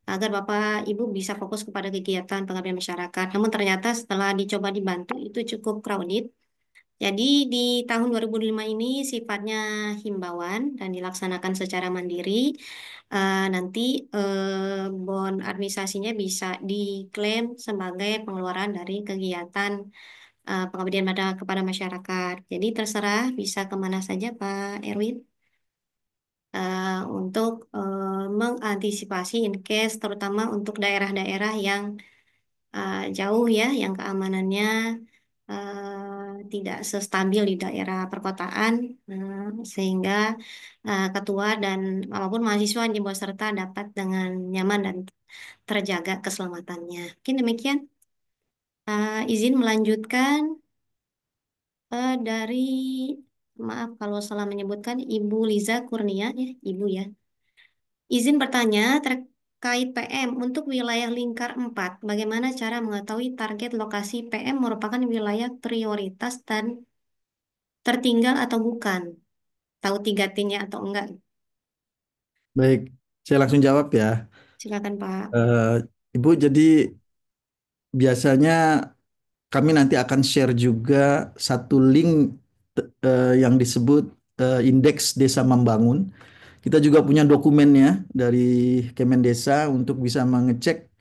agar Bapak Ibu bisa fokus kepada kegiatan pengabdian masyarakat. Namun ternyata setelah dicoba dibantu itu cukup crowded. Jadi di tahun 2005 ini sifatnya himbauan dan dilaksanakan secara mandiri. Nanti bon administrasinya bisa diklaim sebagai pengeluaran dari kegiatan pengabdian kepada masyarakat. Jadi terserah bisa kemana saja Pak Erwin untuk mengantisipasi in case terutama untuk daerah-daerah yang jauh ya, yang keamanannya tidak sestabil di daerah perkotaan, sehingga ketua dan maupun mahasiswa yang dibawa serta dapat dengan nyaman dan terjaga keselamatannya. Mungkin demikian. Izin melanjutkan dari maaf kalau salah menyebutkan Ibu Liza Kurnia ya, Ibu ya. Izin bertanya terkait PM untuk wilayah lingkar 4. Bagaimana cara mengetahui target lokasi PM merupakan wilayah prioritas dan tertinggal atau bukan? Tahu 3T-nya atau enggak? Baik, saya langsung jawab ya. Silakan Pak. Eh, Ibu, jadi biasanya kami nanti akan share juga satu link yang disebut Indeks Desa Membangun. Kita juga punya dokumennya dari Kemendesa untuk bisa mengecek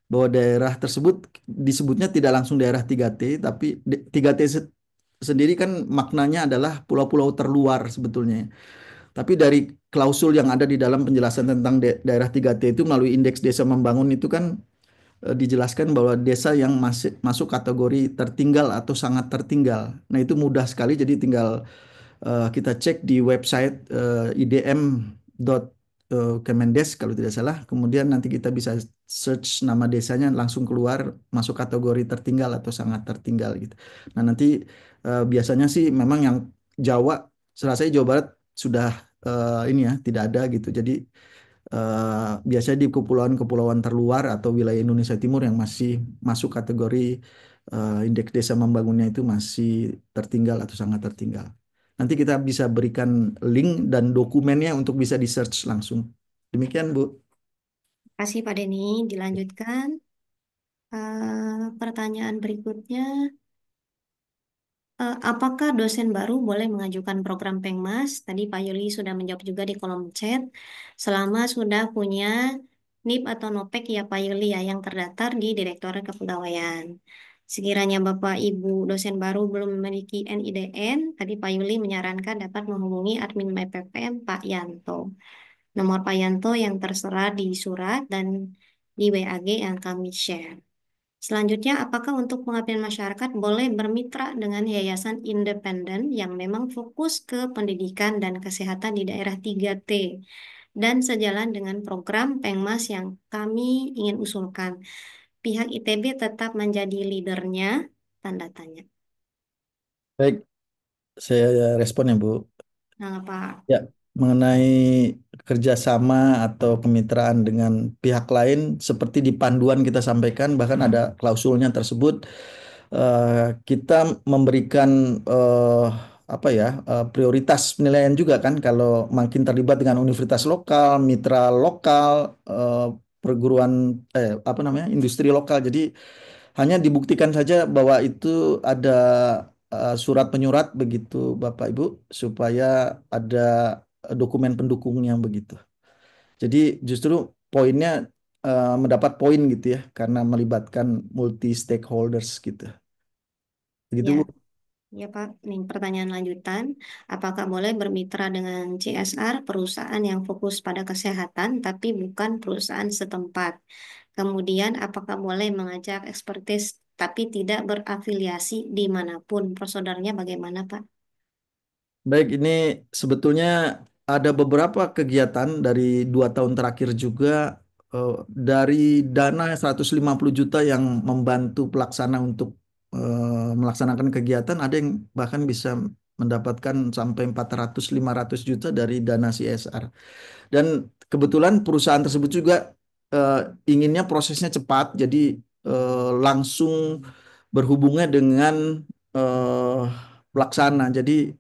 bahwa daerah tersebut disebutnya tidak langsung daerah 3T, tapi 3T sendiri kan maknanya adalah pulau-pulau terluar sebetulnya. Tapi dari klausul yang ada di dalam penjelasan tentang daerah 3T itu melalui Indeks Desa Membangun itu kan dijelaskan bahwa desa yang masuk kategori tertinggal atau sangat tertinggal. Nah, itu mudah sekali, jadi tinggal kita cek di website idm.kemendes kalau tidak salah. Kemudian nanti kita bisa search nama desanya langsung keluar masuk kategori tertinggal atau sangat tertinggal gitu. Nah, nanti biasanya sih memang yang Jawa, serasa Jawa Barat sudah ini ya tidak ada gitu. Jadi biasanya di kepulauan-kepulauan terluar atau wilayah Indonesia Timur yang masih masuk kategori indeks desa membangunnya itu masih tertinggal atau sangat tertinggal. Nanti kita bisa berikan link dan dokumennya untuk bisa di-search langsung. Demikian, Bu. Terima kasih Pak Denny. Dilanjutkan. Pertanyaan berikutnya. Apakah dosen baru boleh mengajukan program Pengmas? Tadi Pak Yuli sudah menjawab juga di kolom chat. Selama sudah punya NIP atau NOPEK ya Pak Yuli ya yang terdaftar di Direktorat Kepegawaian. Sekiranya Bapak Ibu dosen baru belum memiliki NIDN, tadi Pak Yuli menyarankan dapat menghubungi admin MyPPM Pak Yanto. nomor Pak Yanto yang tertera di surat dan di WAG yang kami share. Selanjutnya, apakah untuk pengabdian masyarakat boleh bermitra dengan yayasan independen yang memang fokus ke pendidikan dan kesehatan di daerah 3T dan sejalan dengan program Pengmas yang kami ingin usulkan? Pihak ITB tetap menjadi leadernya, tanda tanya. Baik, saya respon ya Bu. Nah, Pak. Ya, mengenai kerjasama atau kemitraan dengan pihak lain, seperti di panduan kita sampaikan, bahkan ada klausulnya tersebut, eh, kita memberikan apa ya prioritas penilaian juga kan, kalau makin terlibat dengan universitas lokal, mitra lokal, perguruan apa namanya industri lokal. Jadi hanya dibuktikan saja bahwa itu ada surat penyurat begitu Bapak Ibu, supaya ada dokumen pendukungnya begitu. Jadi justru poinnya mendapat poin gitu ya karena melibatkan multi stakeholders gitu. Begitu Ya, Bu. ya Pak. Ini pertanyaan lanjutan. Apakah boleh bermitra dengan CSR, perusahaan yang fokus pada kesehatan, tapi bukan perusahaan setempat? Kemudian, apakah boleh mengajak ekspertis, tapi tidak berafiliasi dimanapun? Prosedurnya bagaimana, Pak? Baik, ini sebetulnya ada beberapa kegiatan dari 2 tahun terakhir juga, eh, dari dana 150 juta yang membantu pelaksana untuk melaksanakan kegiatan, ada yang bahkan bisa mendapatkan sampai 400-500 juta dari dana CSR. Dan kebetulan perusahaan tersebut juga eh, inginnya prosesnya cepat, jadi langsung berhubungan dengan eh, pelaksana. Jadi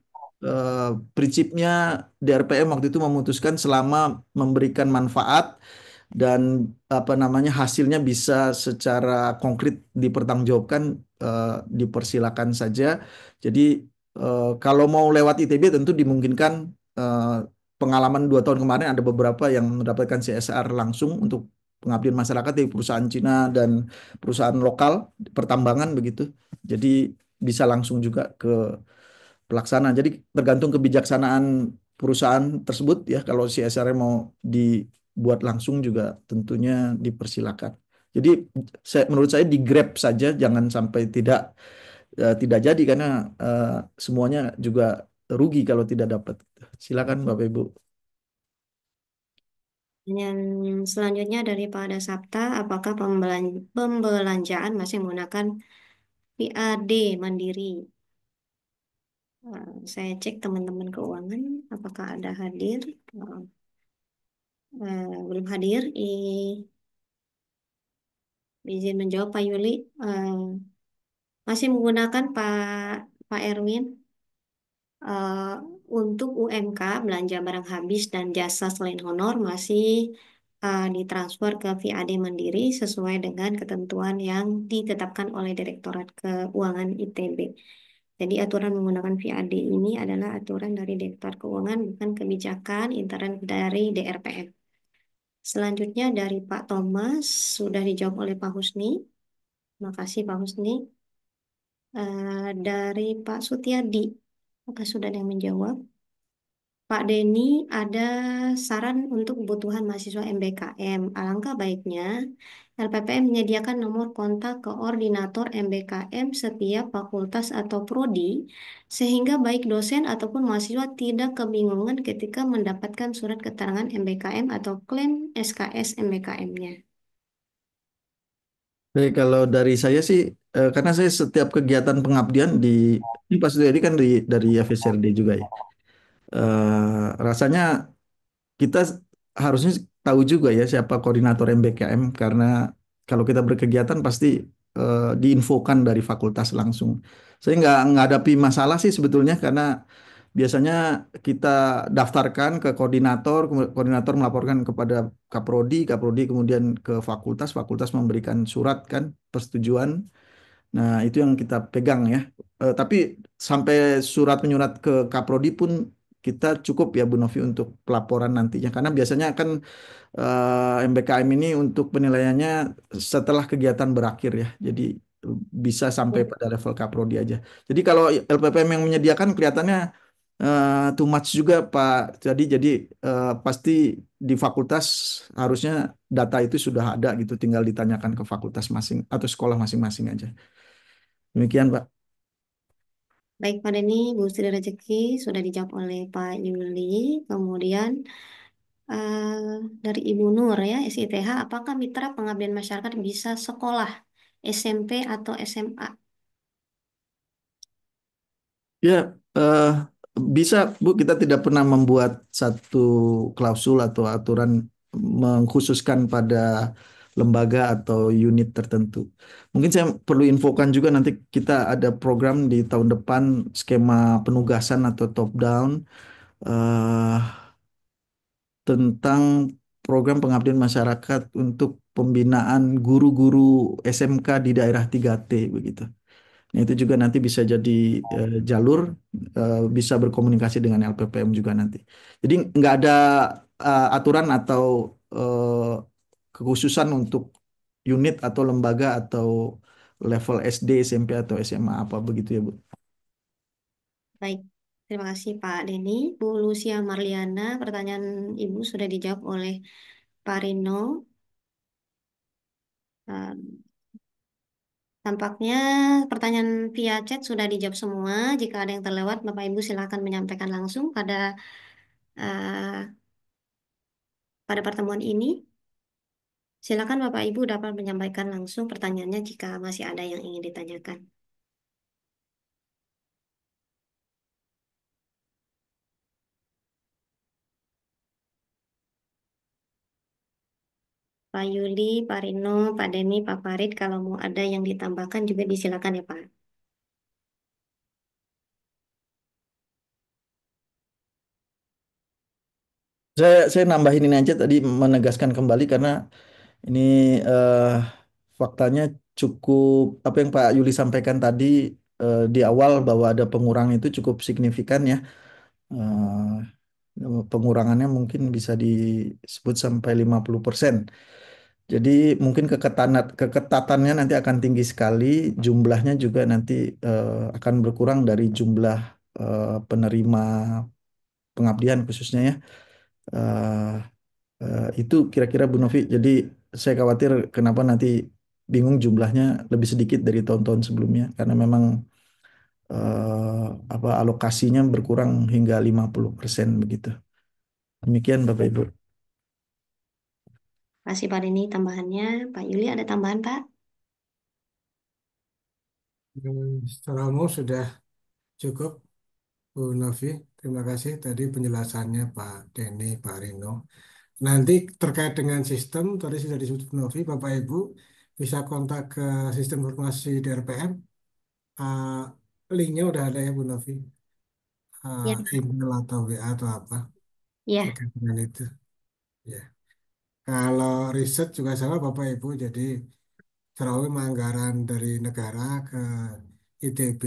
eh, prinsipnya DRPM waktu itu memutuskan selama memberikan manfaat dan apa namanya hasilnya bisa secara konkret dipertanggungjawabkan, eh, dipersilakan saja. Jadi kalau mau lewat ITB tentu dimungkinkan. eh, Pengalaman 2 tahun kemarin ada beberapa yang mendapatkan CSR langsung untuk pengabdian masyarakat dari perusahaan Cina dan perusahaan lokal pertambangan begitu. Jadi bisa langsung juga ke pelaksana. Jadi tergantung kebijaksanaan perusahaan tersebut ya. Kalau CSR mau dibuat langsung juga tentunya dipersilakan. Jadi menurut saya di Grab saja, jangan sampai tidak jadi karena eh, semuanya juga rugi kalau tidak dapat. Silakan Bapak Ibu. Yang selanjutnya dari Pak Dasapta, apakah pembelanjaan masih menggunakan PAD Mandiri? Saya cek teman-teman keuangan, apakah ada hadir? Eh, belum hadir. Izin menjawab Pak Yuli. Masih menggunakan Pak Erwin. Eh, untuk UMK belanja barang habis dan jasa selain honor masih ditransfer ke VAD Mandiri sesuai dengan ketentuan yang ditetapkan oleh Direktorat Keuangan ITB. Jadi aturan menggunakan VAD ini adalah aturan dari Direktorat Keuangan, bukan kebijakan intern dari DRPM. Selanjutnya dari Pak Thomas sudah dijawab oleh Pak Husni. Terima kasih Pak Husni. Dari Pak Sutiadi, apakah sudah ada yang menjawab? Pak Denny, ada saran untuk kebutuhan mahasiswa MBKM. Alangkah baiknya LPPM menyediakan nomor kontak koordinator MBKM setiap fakultas atau prodi, sehingga baik dosen ataupun mahasiswa tidak kebingungan ketika mendapatkan surat keterangan MBKM atau klaim SKS MBKM-nya. Baik, kalau dari saya sih, karena saya setiap kegiatan pengabdian ini Pak Suryadi kan dari FSRD juga ya. Rasanya kita harusnya tahu juga ya siapa koordinator MBKM, karena kalau kita berkegiatan pasti diinfokan dari fakultas langsung. Saya nggak menghadapi masalah sih sebetulnya, karena biasanya kita daftarkan ke koordinator, koordinator melaporkan kepada Kaprodi, Kaprodi kemudian ke fakultas, fakultas memberikan surat kan persetujuan. Nah, itu yang kita pegang ya. Tapi sampai surat menyurat ke Kaprodi pun kita cukup ya Bu Novi untuk pelaporan nantinya. Karena biasanya kan MBKM ini untuk penilaiannya setelah kegiatan berakhir ya. Jadi bisa sampai pada level Kaprodi aja. Jadi kalau LPPM yang menyediakan kelihatannya too much juga Pak. Jadi pasti di fakultas harusnya data itu sudah ada gitu, tinggal ditanyakan ke fakultas masing atau sekolah masing-masing aja. Demikian Pak. Baik, Pak Denny, Bu Sri Rezeki sudah dijawab oleh Pak Yuli. Kemudian eh, dari Ibu Nur ya, SITH, apakah mitra pengabdian masyarakat bisa sekolah SMP atau SMA? Ya, bisa Bu, kita tidak pernah membuat satu klausul atau aturan mengkhususkan pada lembaga atau unit tertentu. Mungkin saya perlu infokan juga nanti kita ada program di tahun depan skema penugasan atau top down eh, tentang program pengabdian masyarakat untuk pembinaan guru-guru SMK di daerah 3T begitu. Nah, itu juga nanti bisa jadi jalur bisa berkomunikasi dengan LPPM juga nanti. Jadi nggak ada aturan atau eh, kekhususan untuk unit atau lembaga atau level SD, SMP atau SMA apa begitu ya, Bu. Baik, terima kasih Pak Denny. Bu Lucia Marliana, pertanyaan Ibu sudah dijawab oleh Pak Rino. Eh, Tampaknya pertanyaan via chat sudah dijawab semua. Jika ada yang terlewat, Bapak Ibu silakan menyampaikan langsung eh, pada pertemuan ini. Silakan Bapak Ibu dapat menyampaikan langsung pertanyaannya jika masih ada yang ingin ditanyakan. Pak Yuli, Pak Rino, Pak Denny, Pak Farid, kalau mau ada yang ditambahkan juga disilakan ya Pak. Saya nambahin ini aja tadi menegaskan kembali karena ini faktanya cukup apa yang Pak Yuli sampaikan tadi di awal bahwa ada pengurangan itu cukup signifikan ya. Pengurangannya mungkin bisa disebut sampai 50%. Jadi mungkin keketatannya nanti akan tinggi sekali, jumlahnya juga nanti akan berkurang dari jumlah penerima pengabdian khususnya ya. Eh, itu kira-kira Bu Novi. Jadi saya khawatir kenapa nanti bingung jumlahnya lebih sedikit dari tahun-tahun sebelumnya karena memang apa alokasinya berkurang hingga 50% begitu. Demikian Bapak Ibu. Kasih Pak Denny tambahannya. Pak Yuli ada tambahan Pak? Secara umum sudah cukup, Bu Novi. Terima kasih tadi penjelasannya Pak Denny, Pak Rino. Nanti terkait dengan sistem, tadi sudah disebut Bu Novi, Bapak Ibu bisa kontak ke sistem informasi DRPM. Ah, linknya udah ada ya Bu Novi. Ya, Pak. Email atau WA atau apa Ya, terkait dengan itu. Ya. Kalau riset juga sama Bapak Ibu, jadi terawih anggaran dari negara ke ITB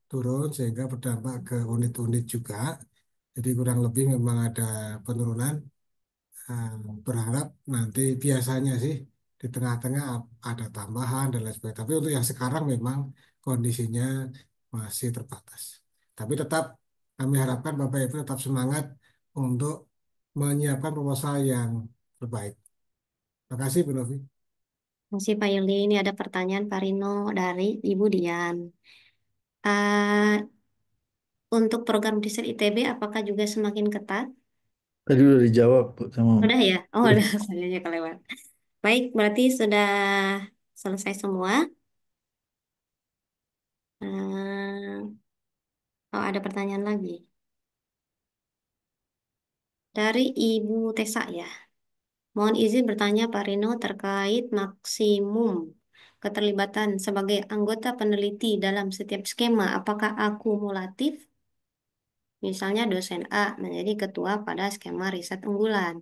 turun sehingga berdampak ke unit-unit juga. Jadi kurang lebih memang ada penurunan. Eh, Berharap nanti biasanya sih di tengah-tengah ada tambahan dan lain sebagainya. Tapi untuk yang sekarang memang kondisinya masih terbatas. Tapi tetap kami harapkan Bapak Ibu tetap semangat untuk menyiapkan proposal yang terbaik. Terima kasih Bu Novi. masih Pak Yuli. Ini ada pertanyaan Pak Rino dari Ibu Dian. Eh, untuk program riset ITB, apakah juga semakin ketat? Tadi udah dijawab Bu, sama Udah ya? Oh, udah. Sayangnya kelewat. Baik, berarti sudah selesai semua. Eh, oh, ada pertanyaan lagi. Dari Ibu Tesa ya. Mohon izin bertanya Pak Rino terkait maksimum keterlibatan sebagai anggota peneliti dalam setiap skema. Apakah akumulatif? Misalnya dosen A menjadi ketua pada skema riset unggulan.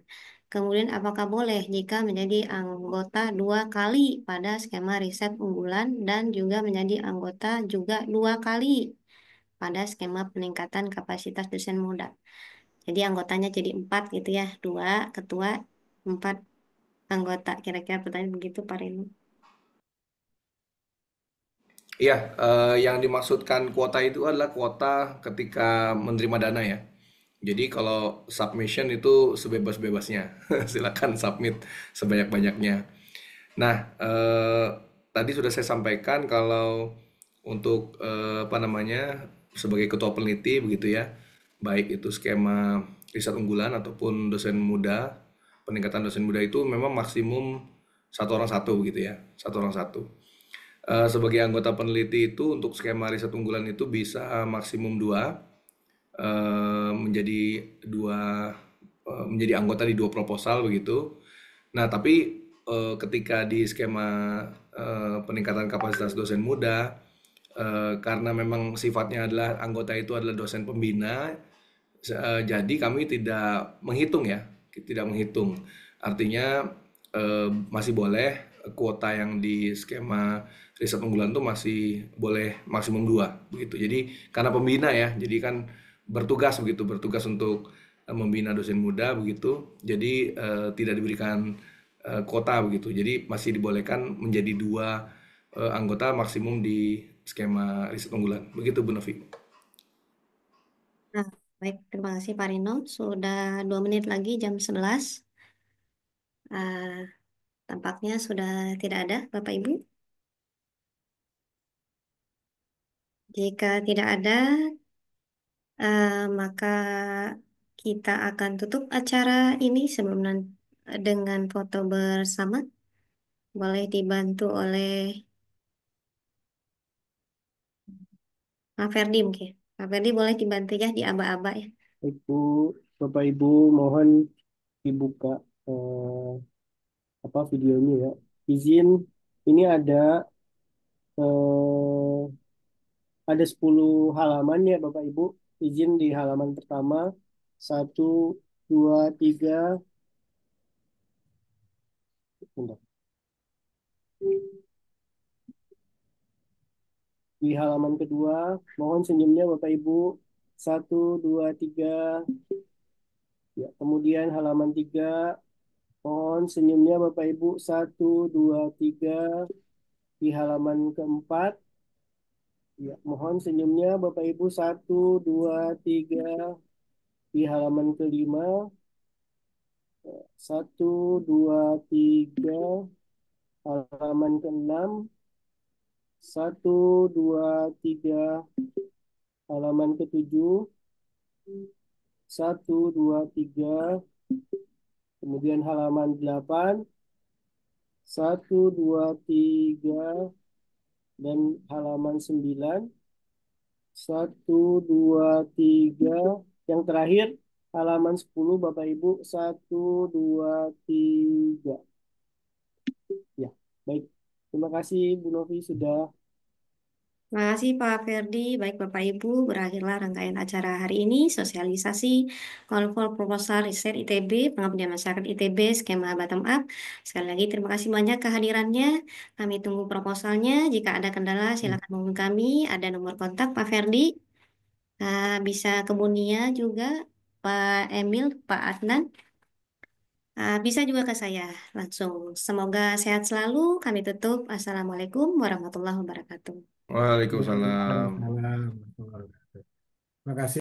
Kemudian apakah boleh jika menjadi anggota 2 kali pada skema riset unggulan dan juga menjadi anggota juga 2 kali pada skema peningkatan kapasitas dosen muda. Jadi anggotanya jadi 4 gitu ya, 2 ketua, 4 anggota. Kira-kira pertanyaan begitu Pak Reno. Iya, yang dimaksudkan kuota itu adalah kuota ketika menerima dana ya. Jadi kalau submission itu sebebas-bebasnya, silakan submit sebanyak-banyaknya. Nah, tadi sudah saya sampaikan kalau untuk apa namanya sebagai ketua peneliti begitu ya, baik itu skema riset unggulan ataupun dosen muda, peningkatan dosen muda itu memang maksimum satu orang satu begitu ya, satu orang satu. Sebagai anggota peneliti itu untuk skema riset unggulan itu bisa maksimum dua, menjadi dua menjadi anggota di dua proposal begitu. Nah, tapi ketika di skema peningkatan kapasitas dosen muda, karena memang sifatnya adalah anggota itu adalah dosen pembina, jadi kami tidak menghitung ya, tidak menghitung. Artinya masih boleh kuota yang di skema riset unggulan itu masih boleh maksimum dua begitu. Jadi karena pembina ya, jadi kan bertugas begitu, bertugas untuk membina dosen muda begitu. Jadi tidak diberikan kuota begitu. Jadi masih dibolehkan menjadi dua anggota maksimum di skema riset unggulan. Begitu Bu Novi. Nah, baik, terima kasih Pak Rino. Sudah 2 menit lagi jam 11. Ah, tampaknya sudah tidak ada Bapak Ibu. Jika tidak ada, maka kita akan tutup acara ini sebelum dengan foto bersama. Boleh dibantu oleh Pak Ferdi mungkin. Pak Ferdi boleh dibantu ya di aba-aba ya. Ibu, Bapak Ibu mohon dibuka eh, videonya ya. Izin, ini eh, ada 10 halaman ya Bapak Ibu. Izin di halaman pertama, 1, 2, 3. Bentar. Di halaman kedua, mohon senyumnya Bapak Ibu. 1, 2, 3. Ya, kemudian halaman 3, mohon senyumnya Bapak Ibu. 1, 2, 3. Di halaman keempat, ya, mohon senyumnya Bapak Ibu. 1, 2, 3. Di halaman kelima, 1, 2, 3. Halaman keenam, 1, 2, 3. Halaman ketujuh, 1, 2, 3. Kemudian halaman 8, 1, 2, 3. Dan halaman 9, 1, 2, 3. Yang terakhir halaman 10 Bapak Ibu. 1, 2, 3. Ya, baik. Terima kasih Bu Novi sudah. Terima kasih Pak Ferdi. Baik Bapak Ibu, berakhirlah rangkaian acara hari ini, sosialisasi Call for Proposal Riset ITB, Pengabdian Masyarakat ITB, skema bottom up. Sekali lagi terima kasih banyak kehadirannya. Kami tunggu proposalnya. Jika ada kendala silakan hubungi kami. Ada nomor kontak Pak Ferdi. Bisa ke Bunia juga, Pak Emil, Pak Adnan. Bisa juga ke saya langsung. Semoga sehat selalu. Kami tutup. Assalamualaikum warahmatullahi wabarakatuh. Waalaikumsalam. Waalaikumsalam. Terima kasih.